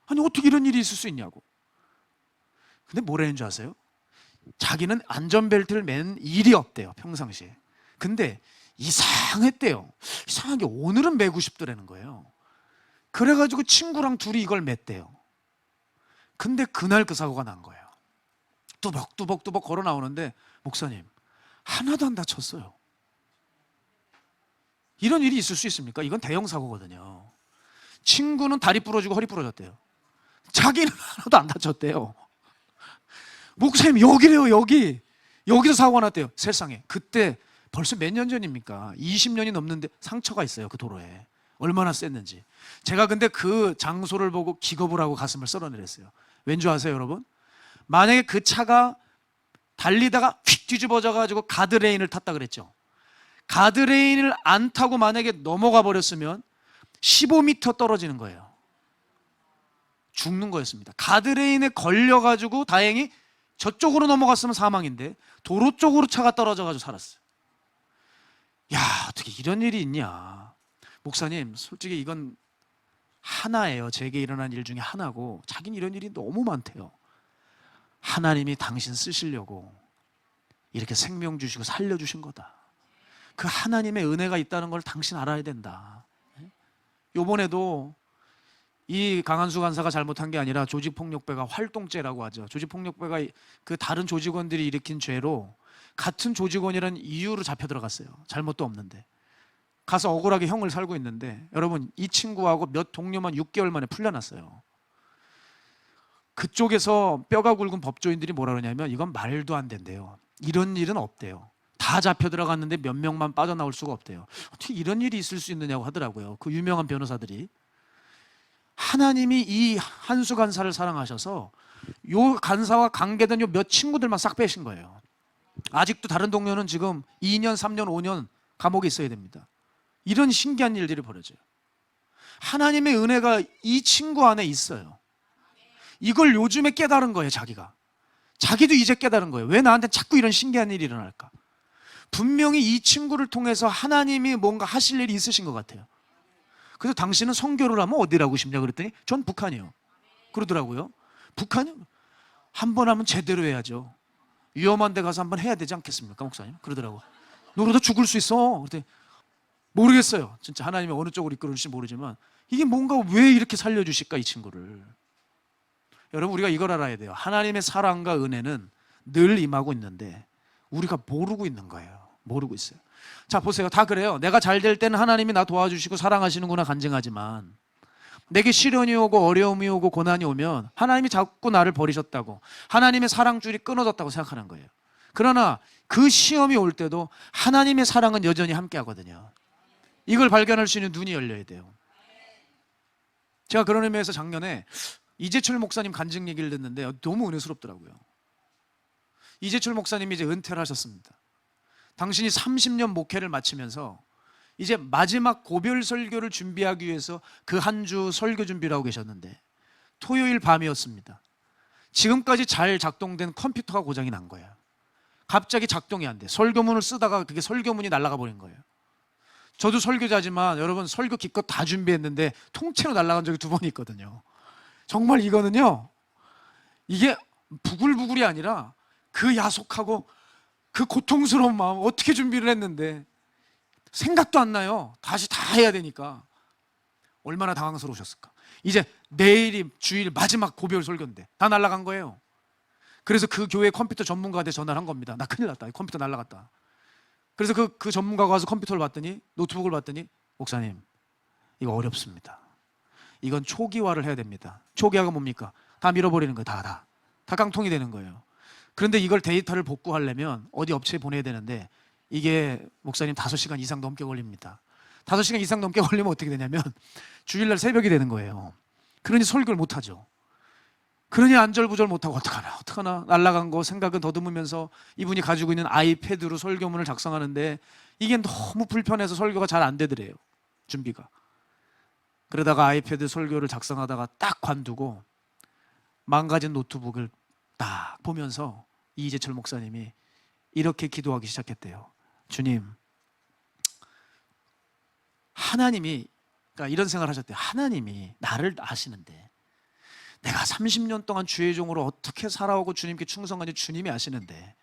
아니 어떻게 이런 일이 있을 수 있냐고. 근데 뭐라는 줄 아세요? 자기는 안전벨트를 맨 일이 없대요, 평상시에. 근데 이상했대요. 이상하게 오늘은 매고 싶더라는 거예요. 그래가지고 친구랑 둘이 이걸 맸대요. 근데 그날 그 사고가 난 거예요. 뚜벅뚜벅 걸어 나오는데, 목사님 하나도 안 다쳤어요. 이런 일이 있을 수 있습니까? 이건 대형 사고거든요. 친구는 다리 부러지고 허리 부러졌대요. 자기는 하나도 안 다쳤대요. 목사님 여기래요, 여기서 사고가 났대요. 세상에. 그때 벌써 몇 년 전입니까? 20년이 넘는데 상처가 있어요, 그 도로에. 얼마나 셌는지. 제가 근데 그 장소를 보고 기겁을 하고 가슴을 썰어내렸어요. 왠지 아세요, 여러분? 만약에 그 차가 달리다가 휙 뒤집어져 가지고 가드레인을 탔다 그랬죠. 가드레인을 안 타고 만약에 넘어가 버렸으면 15m 떨어지는 거예요. 죽는 거였습니다. 가드레인에 걸려가지고 다행히 저쪽으로 넘어갔으면 사망인데 도로 쪽으로 차가 떨어져가지고 살았어요. 야, 어떻게 이런 일이 있냐. 목사님, 솔직히 이건 하나예요. 제게 일어난 일 중에 하나고, 자기는 이런 일이 너무 많대요. 하나님이 당신 쓰시려고 이렇게 생명 주시고 살려주신 거다. 그 하나님의 은혜가 있다는 걸 당신 알아야 된다. 요번에도 이 강한수 간사가 잘못한 게 아니라 조직폭력배가 활동죄라고 하죠. 조직폭력배가 그 다른 조직원들이 일으킨 죄로 같은 조직원이라는 이유로 잡혀 들어갔어요. 잘못도 없는데. 가서 억울하게 형을 살고 있는데, 여러분 이 친구하고 몇 동료만 6개월 만에 풀려났어요. 그쪽에서 뼈가 굵은 법조인들이 뭐라 그러냐면 이건 말도 안 된대요. 이런 일은 없대요. 다 잡혀 들어갔는데 몇 명만 빠져나올 수가 없대요. 어떻게 이런 일이 있을 수 있느냐고 하더라고요. 그 유명한 변호사들이. 하나님이 이 한수 간사를 사랑하셔서 요 간사와 관계된 요 몇 친구들만 싹 빼신 거예요. 아직도 다른 동료는 지금 2년, 3년, 5년 감옥에 있어야 됩니다. 이런 신기한 일들이 벌어져요. 하나님의 은혜가 이 친구 안에 있어요. 이걸 요즘에 깨달은 거예요, 자기가. 자기도 이제 깨달은 거예요. 왜 나한테 자꾸 이런 신기한 일이 일어날까? 분명히 이 친구를 통해서 하나님이 뭔가 하실 일이 있으신 것 같아요. 그래서 당신은 선교를 하면 어디라고 싶냐 그랬더니 전 북한이요. 그러더라고요. 북한이요? 한 번 하면 제대로 해야죠. 위험한 데 가서 한번 해야 되지 않겠습니까, 목사님? 그러더라고. 너 그러다 죽을 수 있어. 그랬더니 모르겠어요. 진짜 하나님이 어느 쪽으로 이끌어 주실지 모르지만 이게 뭔가 왜 이렇게 살려주실까, 이 친구를. 여러분, 우리가 이걸 알아야 돼요. 하나님의 사랑과 은혜는 늘 임하고 있는데 우리가 모르고 있는 거예요. 모르고 있어요. 자, 보세요. 다 그래요. 내가 잘 될 때는 하나님이 나 도와주시고 사랑하시는구나 간증하지만, 내게 시련이 오고 어려움이 오고 고난이 오면 하나님이 자꾸 나를 버리셨다고, 하나님의 사랑줄이 끊어졌다고 생각하는 거예요. 그러나 그 시험이 올 때도 하나님의 사랑은 여전히 함께 하거든요. 이걸 발견할 수 있는 눈이 열려야 돼요. 제가 그런 의미에서 작년에 이재철 목사님 간증 얘기를 듣는데 너무 은혜스럽더라고요. 이재철 목사님이 이제 은퇴를 하셨습니다. 당신이 30년 목회를 마치면서 이제 마지막 고별 설교를 준비하기 위해서 그 한 주 설교 준비를 하고 계셨는데, 토요일 밤이었습니다. 지금까지 잘 작동된 컴퓨터가 고장이 난 거예요. 갑자기 작동이 안 돼. 설교문을 쓰다가 그게 설교문이 날아가 버린 거예요. 저도 설교자지만 여러분, 설교 기껏 다 준비했는데 통째로 날아간 적이 2번 있거든요. 정말 이거는요, 이게 부글부글이 아니라 그 야속하고 그 고통스러운 마음, 어떻게 준비를 했는데 생각도 안 나요. 다시 다 해야 되니까. 얼마나 당황스러우셨을까. 이제 내일이 주일 마지막 고별 설교인데 다 날아간 거예요. 그래서 그 교회 컴퓨터 전문가한테 전화를 한 겁니다. 나 큰일 났다, 컴퓨터 날아갔다. 그래서 그 전문가가 와서 컴퓨터를 봤더니, 노트북을 봤더니, 목사님 이거 어렵습니다. 이건 초기화를 해야 됩니다. 초기화가 뭡니까? 다 밀어버리는 거예요. 다 깡통이 되는 거예요. 그런데 이걸 데이터를 복구하려면 어디 업체에 보내야 되는데 이게 목사님 5시간 이상 넘게 걸립니다. 5시간 이상 넘게 걸리면 어떻게 되냐면 주일날 새벽이 되는 거예요. 그러니 설교를 못하죠. 그러니 안절부절 못하고 어떡하나 날아간 거 생각은 더듬으면서 이분이 가지고 있는 아이패드로 설교문을 작성하는데 이게 너무 불편해서 설교가 잘 안 되더래요, 준비가. 그러다가 아이패드 설교를 작성하다가 딱 관두고 망가진 노트북을 딱 보면서 이재철 목사님이 이렇게 기도하기 시작했대요. 주님, 하나님이, 그러니까 이런 생각을 하셨대요. 하나님이 나를 아시는데 내가 30년 동안 주의 종으로 어떻게 살아오고 주님께 충성한지 주님이 아시는데,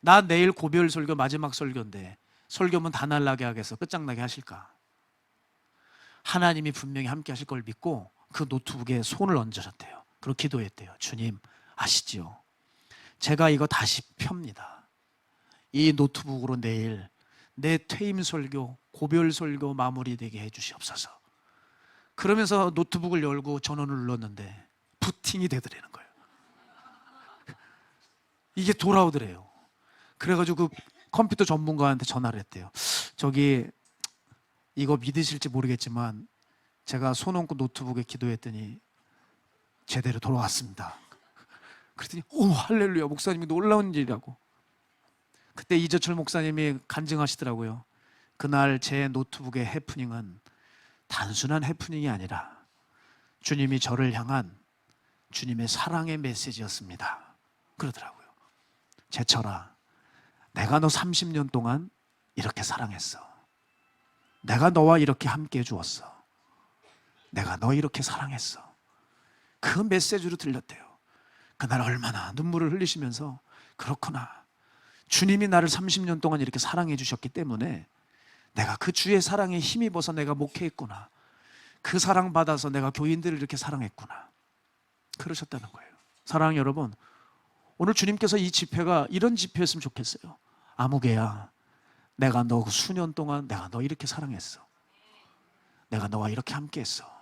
나 내일 고별 설교 마지막 설교인데 설교문 다 날라게 하겠어? 끝장나게 하실까? 하나님이 분명히 함께 하실 걸 믿고 그 노트북에 손을 얹으셨대요. 그리고 기도했대요. 주님 아시지요? 제가 이거 다시 펴니다. 이 노트북으로 내일 내 퇴임 설교, 고별 설교 마무리되게 해주시옵소서. 그러면서 노트북을 열고 전원을 눌렀는데 부팅이 되더라는 거예요. 이게 돌아오더래요. 그래가지고 그 컴퓨터 전문가한테 전화를 했대요. 저기 이거 믿으실지 모르겠지만 제가 손 얹고 노트북에 기도했더니 제대로 돌아왔습니다. 그랬더니 오 할렐루야, 목사님이 놀라운 일이라고. 그때 이재철 목사님이 간증하시더라고요. 그날 제 노트북의 해프닝은 단순한 해프닝이 아니라 주님이 저를 향한 주님의 사랑의 메시지였습니다. 그러더라고요. 제철아, 내가 너 30년 동안 이렇게 사랑했어. 내가 너와 이렇게 함께 해주었어. 내가 너 이렇게 사랑했어. 그 메시지로 들렸대요. 그날 얼마나 눈물을 흘리시면서 그렇구나, 주님이 나를 30년 동안 이렇게 사랑해 주셨기 때문에 내가 그 주의 사랑에 힘입어서 내가 목회했구나, 그 사랑 받아서 내가 교인들을 이렇게 사랑했구나, 그러셨다는 거예요. 사랑하는 여러분, 오늘 주님께서 이 집회가 이런 집회였으면 좋겠어요. 아무개야, 내가 너 수년 동안 내가 너 이렇게 사랑했어. 내가 너와 이렇게 함께했어.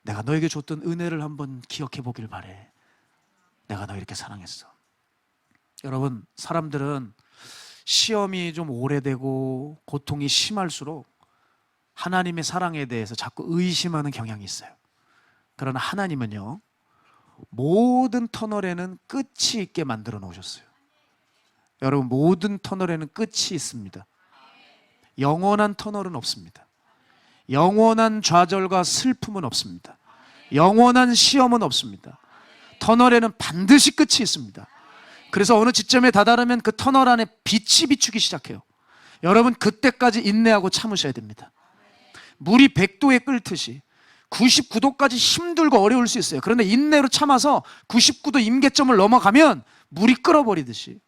내가 너에게 줬던 은혜를 한번 기억해 보길 바래. 내가 너 이렇게 사랑했어. 여러분, 사람들은 시험이 좀 오래되고 고통이 심할수록 하나님의 사랑에 대해서 자꾸 의심하는 경향이 있어요. 그러나 하나님은요, 모든 터널에는 끝이 있게 만들어 놓으셨어요. 여러분, 모든 터널에는 끝이 있습니다. 영원한 터널은 없습니다. 영원한 좌절과 슬픔은 없습니다. 영원한 시험은 없습니다. 터널에는 반드시 끝이 있습니다. 그래서 어느 지점에 다다르면 그 터널 안에 빛이 비추기 시작해요. 여러분, 그때까지 인내하고 참으셔야 됩니다. 물이 100도에 끓듯이 99도까지 힘들고 어려울 수 있어요. 그런데 인내로 참아서 99도 임계점을 넘어가면 물이 끓어버리듯이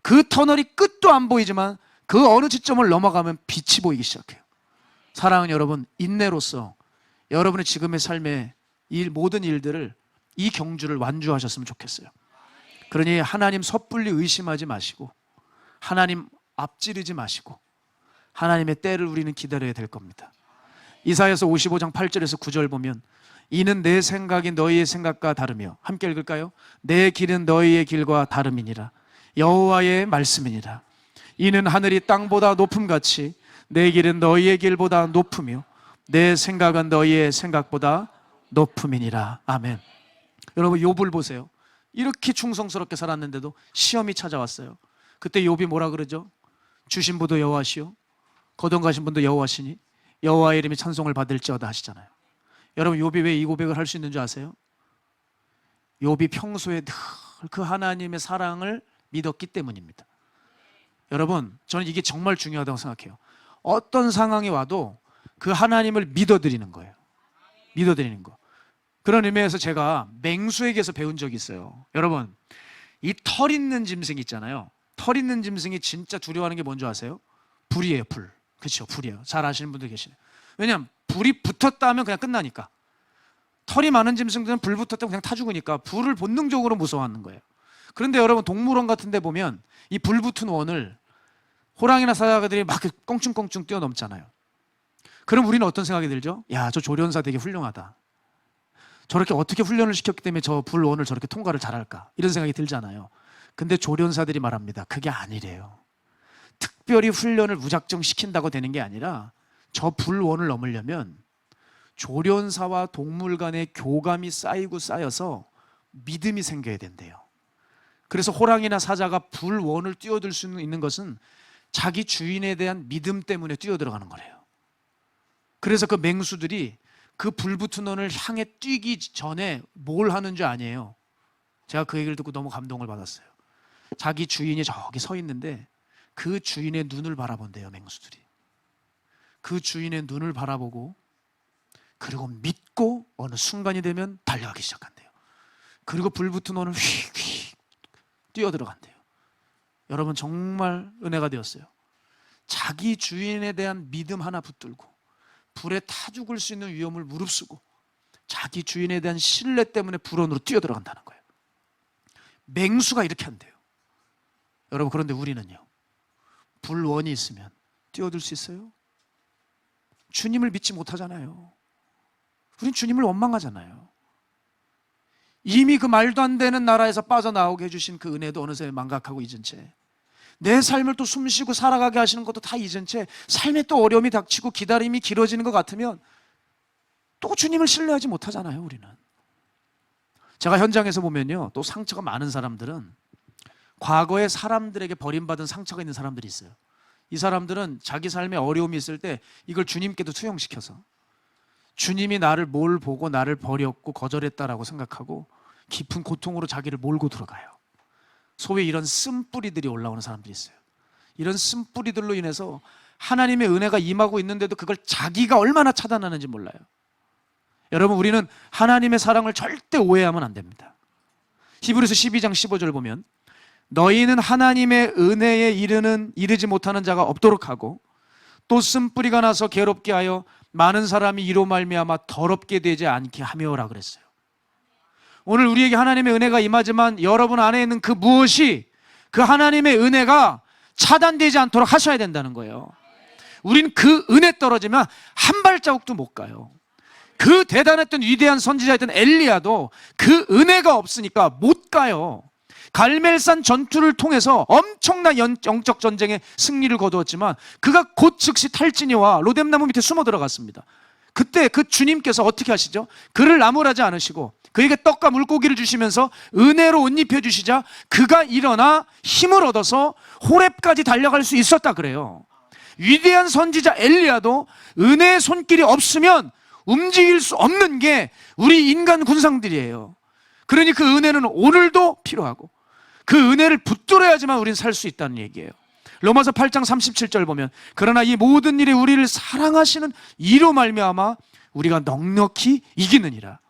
그 터널이 끝도 안 보이지만 그 어느 지점을 넘어가면 빛이 보이기 시작해요. 사랑하는 여러분, 인내로서 여러분의 지금의 삶의 모든 일들을, 이 경주를 완주하셨으면 좋겠어요. 그러니 하나님 섣불리 의심하지 마시고 하나님 앞지르지 마시고 하나님의 때를 우리는 기다려야 될 겁니다. 이사야서 55장 8절에서 9절 보면, 이는 내 생각이 너희의 생각과 다르며, 함께 읽을까요? 내 길은 너희의 길과 다름이니라. 여호와의 말씀이니라. 이는 하늘이 땅보다 높음같이 내 길은 너희의 길보다 높으며 내 생각은 너희의 생각보다 높음이니라. 아멘. 여러분, 욥을 보세요. 이렇게 충성스럽게 살았는데도 시험이 찾아왔어요. 그때 욥이 뭐라 그러죠? 주신 분도 여호와시오, 거둔가신 분도 여호와시니 여호와의 이름이 찬송을 받을지어다 하시잖아요. 여러분, 욥이 왜 이 고백을 할 수 있는 줄 아세요? 욥이 평소에 늘 그 하나님의 사랑을 믿었기 때문입니다. 여러분, 저는 이게 정말 중요하다고 생각해요. 어떤 상황이 와도 그 하나님을 믿어드리는 거예요. 믿어드리는 거. 그런 의미에서 제가 맹수에게서 배운 적이 있어요. 여러분, 이 털 있는 짐승 있잖아요. 털 있는 짐승이 진짜 두려워하는 게 뭔지 아세요? 불이에요. 불. 그렇죠, 불이에요. 잘 아시는 분들 계시네요. 왜냐하면 불이 붙었다 하면 그냥 끝나니까. 털이 많은 짐승들은 불 붙었다 그냥 타 죽으니까 불을 본능적으로 무서워하는 거예요. 그런데 여러분, 동물원 같은 데 보면 이 불 붙은 원을 호랑이나 사자들이 막 껑충껑충 뛰어넘잖아요. 그럼 우리는 어떤 생각이 들죠? 야, 저 조련사 되게 훌륭하다. 저렇게 어떻게 훈련을 시켰기 때문에 저 불원을 저렇게 통과를 잘할까, 이런 생각이 들잖아요. 근데 조련사들이 말합니다. 그게 아니래요. 특별히 훈련을 무작정 시킨다고 되는 게 아니라 저 불원을 넘으려면 조련사와 동물 간의 교감이 쌓이고 쌓여서 믿음이 생겨야 된대요. 그래서 호랑이나 사자가 불원을 뛰어들 수 있는 것은 자기 주인에 대한 믿음 때문에 뛰어들어가는 거래요. 그래서 그 맹수들이 그 불붙은 원을 향해 뛰기 전에 뭘 하는 줄 아니에요. 제가 그 얘기를 듣고 너무 감동을 받았어요. 자기 주인이 저기 서 있는데 그 주인의 눈을 바라본대요, 맹수들이. 그 주인의 눈을 바라보고 그리고 믿고 어느 순간이 되면 달려가기 시작한대요. 그리고 불붙은 오늘 휙휙 뛰어들어간대요. 여러분 정말 은혜가 되었어요. 자기 주인에 대한 믿음 하나 붙들고 불에 타 죽을 수 있는 위험을 무릅쓰고 자기 주인에 대한 신뢰 때문에 불 안으로 뛰어들어간다는 거예요. 맹수가 이렇게 한대요. 여러분, 그런데 우리는요, 불원이 있으면 뛰어들 수 있어요? 주님을 믿지 못하잖아요. 우린 주님을 원망하잖아요. 이미 그 말도 안 되는 나라에서 빠져나오게 해주신 그 은혜도 어느새 망각하고 잊은 채, 내 삶을 또 숨쉬고 살아가게 하시는 것도 다 잊은 채 삶에 또 어려움이 닥치고 기다림이 길어지는 것 같으면 또 주님을 신뢰하지 못하잖아요. 우리는. 제가 현장에서 보면요, 또 상처가 많은 사람들은 과거에 사람들에게 버림받은 상처가 있는 사람들이 있어요. 이 사람들은 자기 삶에 어려움이 있을 때 이걸 주님께도 투영시켜서 주님이 나를 뭘 보고 나를 버렸고 거절했다라고 생각하고 깊은 고통으로 자기를 몰고 들어가요. 소위 이런 쓴뿌리들이 올라오는 사람들이 있어요. 이런 쓴뿌리들로 인해서 하나님의 은혜가 임하고 있는데도 그걸 자기가 얼마나 차단하는지 몰라요. 여러분, 우리는 하나님의 사랑을 절대 오해하면 안 됩니다. 히브리서 12장 15절 보면 너희는 하나님의 은혜에 이르지 못하는 자가 없도록 하고 또 쓴뿌리가 나서 괴롭게 하여 많은 사람이 이로 말미암아 더럽게 되지 않게 하며라 그랬어요. 오늘 우리에게 하나님의 은혜가 임하지만 여러분 안에 있는 그 무엇이 그 하나님의 은혜가 차단되지 않도록 하셔야 된다는 거예요. 우린 그 은혜 떨어지면 한 발자국도 못 가요. 그 대단했던 위대한 선지자였던 엘리야도 그 은혜가 없으니까 못 가요. 갈멜산 전투를 통해서 엄청난 영적 전쟁의 승리를 거두었지만 그가 곧 즉시 탈진이와 로뎀나무 밑에 숨어 들어갔습니다. 그때 그 주님께서 어떻게 하시죠? 그를 나무라지 않으시고 그에게 떡과 물고기를 주시면서 은혜로 옷 입혀주시자 그가 일어나 힘을 얻어서 호렙까지 달려갈 수 있었다 그래요. 위대한 선지자 엘리야도 은혜의 손길이 없으면 움직일 수 없는 게 우리 인간 군상들이에요. 그러니 그 은혜는 오늘도 필요하고 그 은혜를 붙들어야지만 우리는 살 수 있다는 얘기예요. 로마서 8장 37절 보면 그러나 이 모든 일에 우리를 사랑하시는 이로 말미암아 우리가 넉넉히 이기느니라.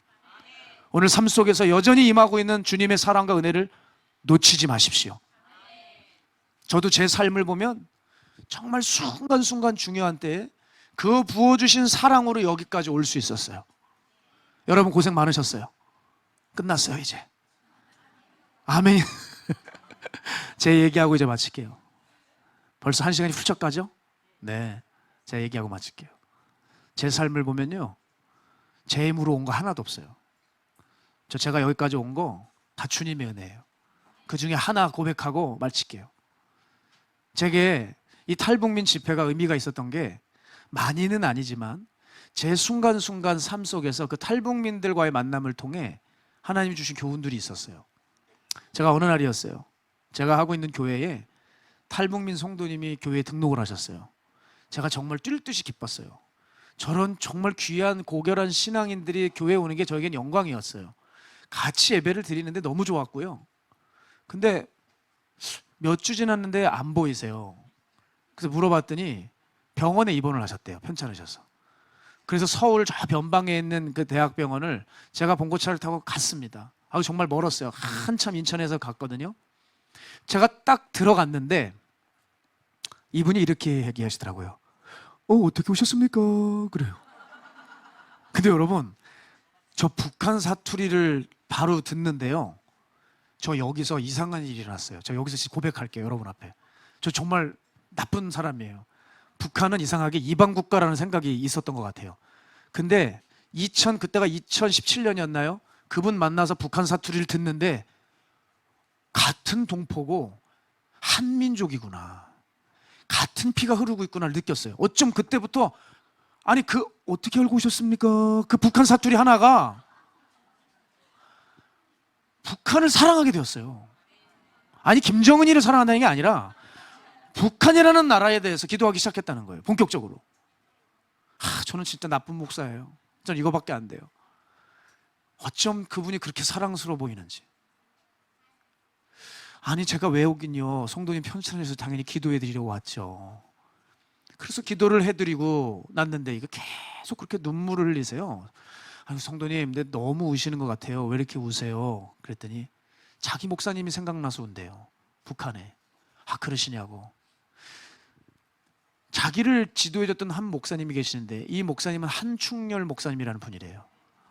오늘 삶 속에서 여전히 임하고 있는 주님의 사랑과 은혜를 놓치지 마십시오. 저도 제 삶을 보면 정말 순간순간 중요한 때에 그 부어주신 사랑으로 여기까지 올 수 있었어요. 여러분 고생 많으셨어요. 끝났어요 이제. 아멘. 제 얘기하고 이제 마칠게요. 벌써 1시간이 훌쩍 가죠? 네, 제 얘기하고 마칠게요. 제 삶을 보면요, 제 힘으로 온 거 하나도 없어요. 제가 여기까지 온 거 다 주님의 은혜예요. 그 중에 하나 고백하고 마칠게요. 제게 이 탈북민 집회가 의미가 있었던 게 많이는 아니지만 제 순간순간 삶 속에서 그 탈북민들과의 만남을 통해 하나님이 주신 교훈들이 있었어요. 제가 어느 날이었어요. 제가 하고 있는 교회에 탈북민 성도님이 교회에 등록을 하셨어요. 제가 정말 뛸 듯이 기뻤어요. 저런 정말 귀한 고결한 신앙인들이 교회에 오는 게 저에겐 영광이었어요. 같이 예배를 드리는데 너무 좋았고요. 근데 몇 주 지났는데 안 보이세요. 그래서 물어봤더니 병원에 입원을 하셨대요. 편찮으셔서. 그래서 서울 저 변방에 있는 그 대학병원을 제가 봉고차를 타고 갔습니다. 정말 멀었어요. 한참 인천에서 갔거든요. 제가 딱 들어갔는데 이분이 이렇게 얘기하시더라고요. 어떻게 오셨습니까? 그래요. 근데 여러분, 저 북한 사투리를 바로 듣는데요, 저 여기서 이상한 일이 일어났어요. 저 여기서 고백할게요, 여러분 앞에. 저 정말 나쁜 사람이에요. 북한은 이상하게 이방 국가라는 생각이 있었던 것 같아요. 근데 그때가 2017년이었나요? 그분 만나서 북한 사투리를 듣는데 같은 동포고 한민족이구나, 같은 피가 흐르고 있구나를 느꼈어요. 어쩜 그때부터 어떻게 알고 오셨습니까? 그 북한 사투리 하나가 북한을 사랑하게 되었어요. 김정은이를 사랑한다는 게 아니라 북한이라는 나라에 대해서 기도하기 시작했다는 거예요. 본격적으로. 저는 진짜 나쁜 목사예요. 저는 이거밖에 안 돼요. 어쩜 그분이 그렇게 사랑스러워 보이는지. 제가 왜 오긴요, 성도님 편찬해서 당연히 기도해 드리려고 왔죠. 그래서 기도를 해드리고 났는데 이거 계속 그렇게 눈물을 흘리세요. 아니, 성도님, 근데 너무 우시는 것 같아요. 왜 이렇게 우세요? 그랬더니 자기 목사님이 생각나서 운대요. 북한에. 아, 그러시냐고. 자기를 지도해줬던 한 목사님이 계시는데 이 목사님은 한충렬 목사님이라는 분이래요.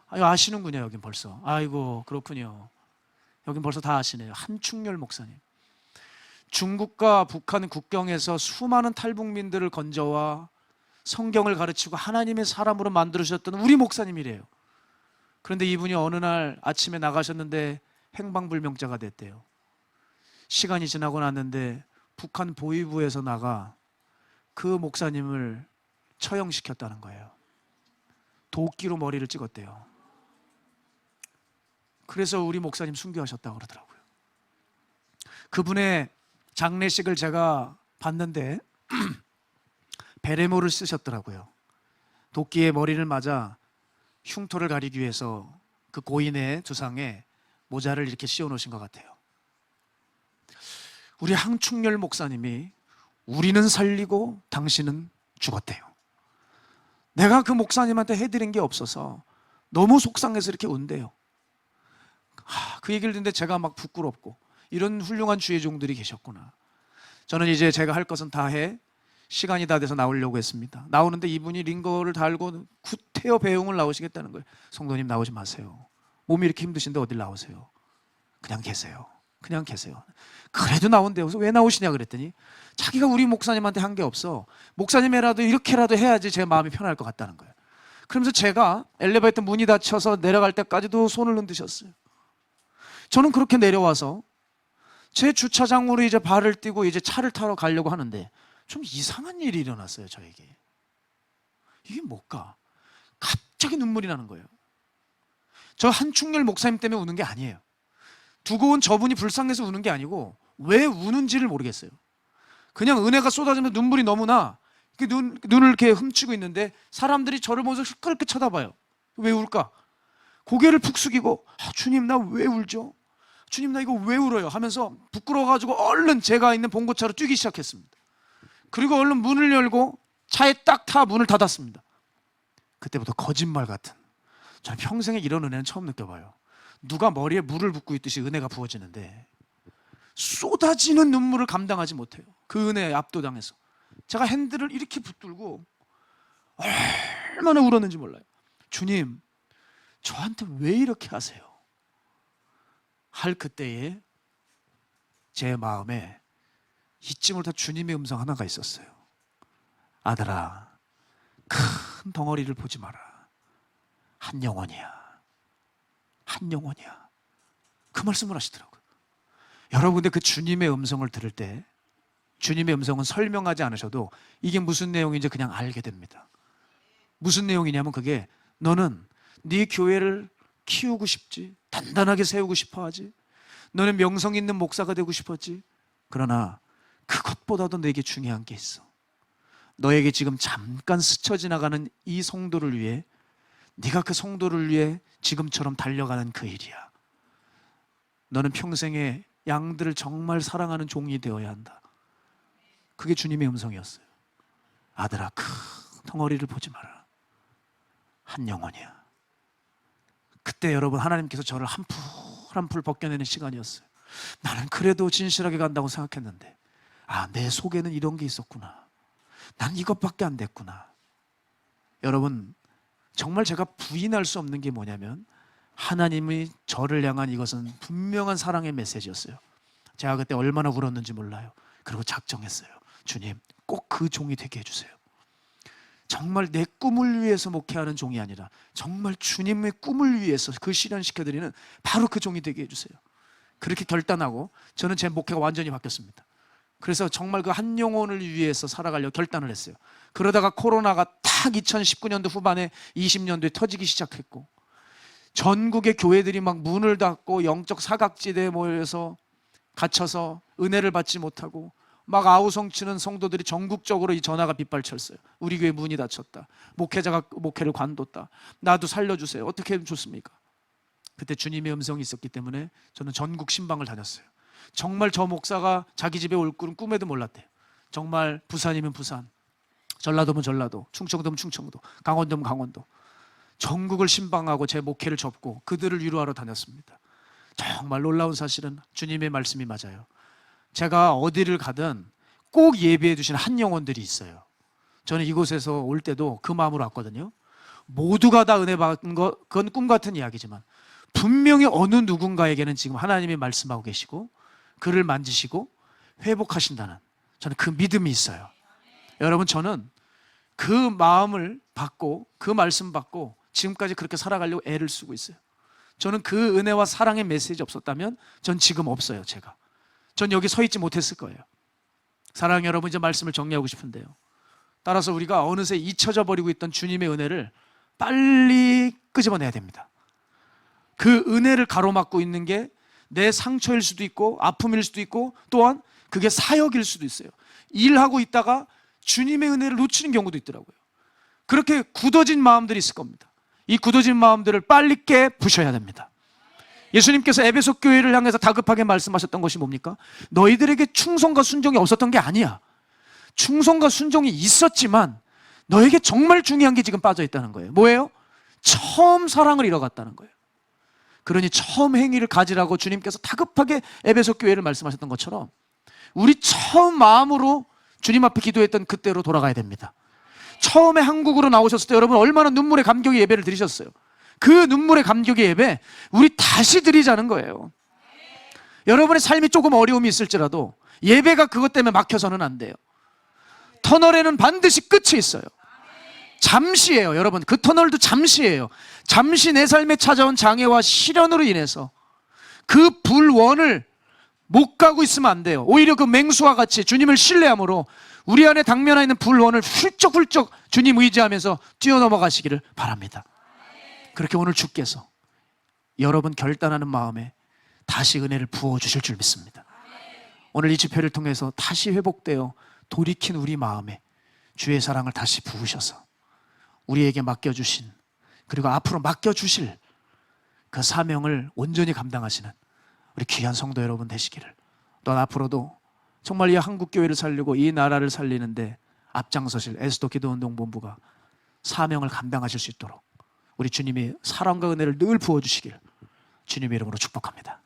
아시는군요. 여긴 벌써. 아이고, 그렇군요. 여긴 벌써 다 아시네요. 한충렬 목사님. 중국과 북한 국경에서 수많은 탈북민들을 건져와 성경을 가르치고 하나님의 사람으로 만들어주셨던 우리 목사님이래요. 그런데 이분이 어느 날 아침에 나가셨는데 행방불명자가 됐대요. 시간이 지나고 났는데 북한 보위부에서 나가 그 목사님을 처형시켰다는 거예요. 도끼로 머리를 찍었대요. 그래서 우리 목사님 순교하셨다고 그러더라고요. 그분의 장례식을 제가 봤는데 베레모를 쓰셨더라고요. 도끼에 머리를 맞아 흉터를 가리기 위해서 그 고인의 두상에 모자를 이렇게 씌워 놓으신 것 같아요. 우리 한충렬 목사님이 우리는 살리고 당신은 죽었대요. 내가 그 목사님한테 해드린 게 없어서 너무 속상해서 이렇게 운대요. 그 얘기를 듣는데 제가 막 부끄럽고, 이런 훌륭한 주의 종들이 계셨구나. 저는 이제 제가 할 것은 다 해 시간이 다 돼서 나오려고 했습니다. 나오는데 이분이 링거를 달고 구태여 배웅을 나오시겠다는 거예요. 성도님, 나오지 마세요. 몸이 이렇게 힘드신데 어딜 나오세요? 그냥 계세요. 그냥 계세요. 그래도 나온대요. 그래서 왜 나오시냐 그랬더니 자기가 우리 목사님한테 한 게 없어. 목사님이라도 이렇게라도 해야지 제 마음이 편할 것 같다는 거예요. 그러면서 제가 엘리베이터 문이 닫혀서 내려갈 때까지도 손을 흔드셨어요. 저는 그렇게 내려와서 제 주차장으로 이제 발을 떼고 이제 차를 타러 가려고 하는데 좀 이상한 일이 일어났어요. 저에게. 이게 뭘까? 갑자기 눈물이 나는 거예요. 저 한충렬 목사님 때문에 우는 게 아니에요. 두고 온 저분이 불쌍해서 우는 게 아니고 왜 우는지를 모르겠어요. 그냥 은혜가 쏟아지면서 눈물이 너무나 눈을 이렇게 훔치고 있는데 사람들이 저를 보면서 시끄럽게 쳐다봐요. 왜 울까? 고개를 푹 숙이고 주님, 나 왜 울죠? 주님, 나 이거 왜 울어요? 하면서 부끄러워가지고 얼른 제가 있는 봉고차로 뛰기 시작했습니다. 그리고 얼른 문을 열고 차에 딱 타 문을 닫았습니다. 그때부터 거짓말 같은, 저는 평생에 이런 은혜는 처음 느껴봐요. 누가 머리에 물을 붓고 있듯이 은혜가 부어지는데 쏟아지는 눈물을 감당하지 못해요. 그 은혜에 압도당해서 제가 핸들을 이렇게 붙들고 얼마나 울었는지 몰라요. 주님, 저한테 왜 이렇게 하세요? 할 그때에 제 마음에 잊지 못할 주님의 음성 하나가 있었어요. 아들아, 큰 덩어리를 보지 마라. 한 영혼이야. 한 영혼이야. 그 말씀을 하시더라고요. 여러분, 근데 그 주님의 음성을 들을 때 주님의 음성은 설명하지 않으셔도 이게 무슨 내용인지 그냥 알게 됩니다. 무슨 내용이냐면 그게, 너는 네 교회를 키우고 싶지, 단단하게 세우고 싶어 하지, 너는 명성 있는 목사가 되고 싶었지. 그러나 그것보다도 내게 중요한 게 있어. 너에게 지금 잠깐 스쳐 지나가는 이 성도를 위해, 네가 그 성도를 위해 지금처럼 달려가는 그 일이야. 너는 평생에 양들을 정말 사랑하는 종이 되어야 한다. 그게 주님의 음성이었어요. 아들아, 큰 덩어리를 보지 마라. 한 영혼이야. 그때 여러분, 하나님께서 저를 한 풀 한 풀 벗겨내는 시간이었어요. 나는 그래도 진실하게 간다고 생각했는데 내 속에는 이런 게 있었구나. 난 이것밖에 안 됐구나. 여러분, 정말 제가 부인할 수 없는 게 뭐냐면 하나님이 저를 향한 이것은 분명한 사랑의 메시지였어요. 제가 그때 얼마나 울었는지 몰라요. 그리고 작정했어요. 주님, 꼭 그 종이 되게 해주세요. 정말 내 꿈을 위해서 목회하는 종이 아니라 정말 주님의 꿈을 위해서 그 실현시켜드리는 바로 그 종이 되게 해주세요. 그렇게 결단하고 저는 제 목회가 완전히 바뀌었습니다. 그래서 정말 그 한 영혼을 위해서 살아가려고 결단을 했어요. 그러다가 코로나가 딱 2019년도 후반에 20년도에 터지기 시작했고, 전국의 교회들이 막 문을 닫고 영적 사각지대에 모여서 갇혀서 은혜를 받지 못하고 막 아우성치는 성도들이 전국적으로 이 전화가 빗발쳤어요. 우리 교회 문이 닫혔다. 목회자가 목회를 관뒀다. 나도 살려주세요. 어떻게 하면 좋습니까? 그때 주님의 음성이 있었기 때문에 저는 전국 신방을 다녔어요. 정말 저 목사가 자기 집에 올 줄은 꿈에도 몰랐대요. 정말 부산이면 부산, 전라도면 전라도, 충청도면 충청도, 강원도면 강원도, 전국을 신방하고 제 목회를 접고 그들을 위로하러 다녔습니다. 정말 놀라운 사실은 주님의 말씀이 맞아요. 제가 어디를 가든 꼭 예배해 주신 한 영혼들이 있어요. 저는 이곳에서 올 때도 그 마음으로 왔거든요. 모두가 다 은혜 받은 것, 그건 꿈 같은 이야기지만 분명히 어느 누군가에게는 지금 하나님이 말씀하고 계시고 그를 만지시고 회복하신다는, 저는 그 믿음이 있어요. 여러분, 저는 그 마음을 받고 그 말씀 받고 지금까지 그렇게 살아가려고 애를 쓰고 있어요. 저는 그 은혜와 사랑의 메시지 없었다면 전 지금 없어요. 전 여기 서 있지 못했을 거예요. 사랑하는 여러분, 이제 말씀을 정리하고 싶은데요, 따라서 우리가 어느새 잊혀져 버리고 있던 주님의 은혜를 빨리 끄집어내야 됩니다. 그 은혜를 가로막고 있는 게 내 상처일 수도 있고 아픔일 수도 있고 또한 그게 사역일 수도 있어요. 일하고 있다가 주님의 은혜를 놓치는 경우도 있더라고요. 그렇게 굳어진 마음들이 있을 겁니다. 이 굳어진 마음들을 빨리 깨 부셔야 됩니다. 예수님께서 에베소 교회를 향해서 다급하게 말씀하셨던 것이 뭡니까? 너희들에게 충성과 순종이 없었던 게 아니야. 충성과 순종이 있었지만 너에게 정말 중요한 게 지금 빠져 있다는 거예요. 뭐예요? 처음 사랑을 잃어갔다는 거예요. 그러니 처음 행위를 가지라고 주님께서 다급하게 에베소 교회를 말씀하셨던 것처럼 우리 처음 마음으로 주님 앞에 기도했던 그때로 돌아가야 됩니다. 처음에 한국으로 나오셨을 때 여러분 얼마나 눈물의 감격의 예배를 드리셨어요. 그 눈물의 감격의 예배 우리 다시 드리자는 거예요. 여러분의 삶이 조금 어려움이 있을지라도 예배가 그것 때문에 막혀서는 안 돼요. 터널에는 반드시 끝이 있어요. 잠시예요. 여러분, 그 터널도 잠시예요. 잠시 내 삶에 찾아온 장애와 시련으로 인해서 그 불원을 못 가고 있으면 안 돼요. 오히려 그 맹수와 같이 주님을 신뢰함으로 우리 안에 당면해 있는 불원을 훌쩍훌쩍 주님 의지하면서 뛰어넘어가시기를 바랍니다. 그렇게 오늘 주께서 여러분 결단하는 마음에 다시 은혜를 부어주실 줄 믿습니다. 오늘 이 집회를 통해서 다시 회복되어 돌이킨 우리 마음에 주의 사랑을 다시 부으셔서 우리에게 맡겨주신, 그리고 앞으로 맡겨주실 그 사명을 온전히 감당하시는 우리 귀한 성도 여러분 되시기를, 또 앞으로도 정말 이 한국교회를 살리고 이 나라를 살리는데 앞장서실 에스더 기도운동본부가 사명을 감당하실 수 있도록 우리 주님이 사랑과 은혜를 늘 부어주시길 주님의 이름으로 축복합니다.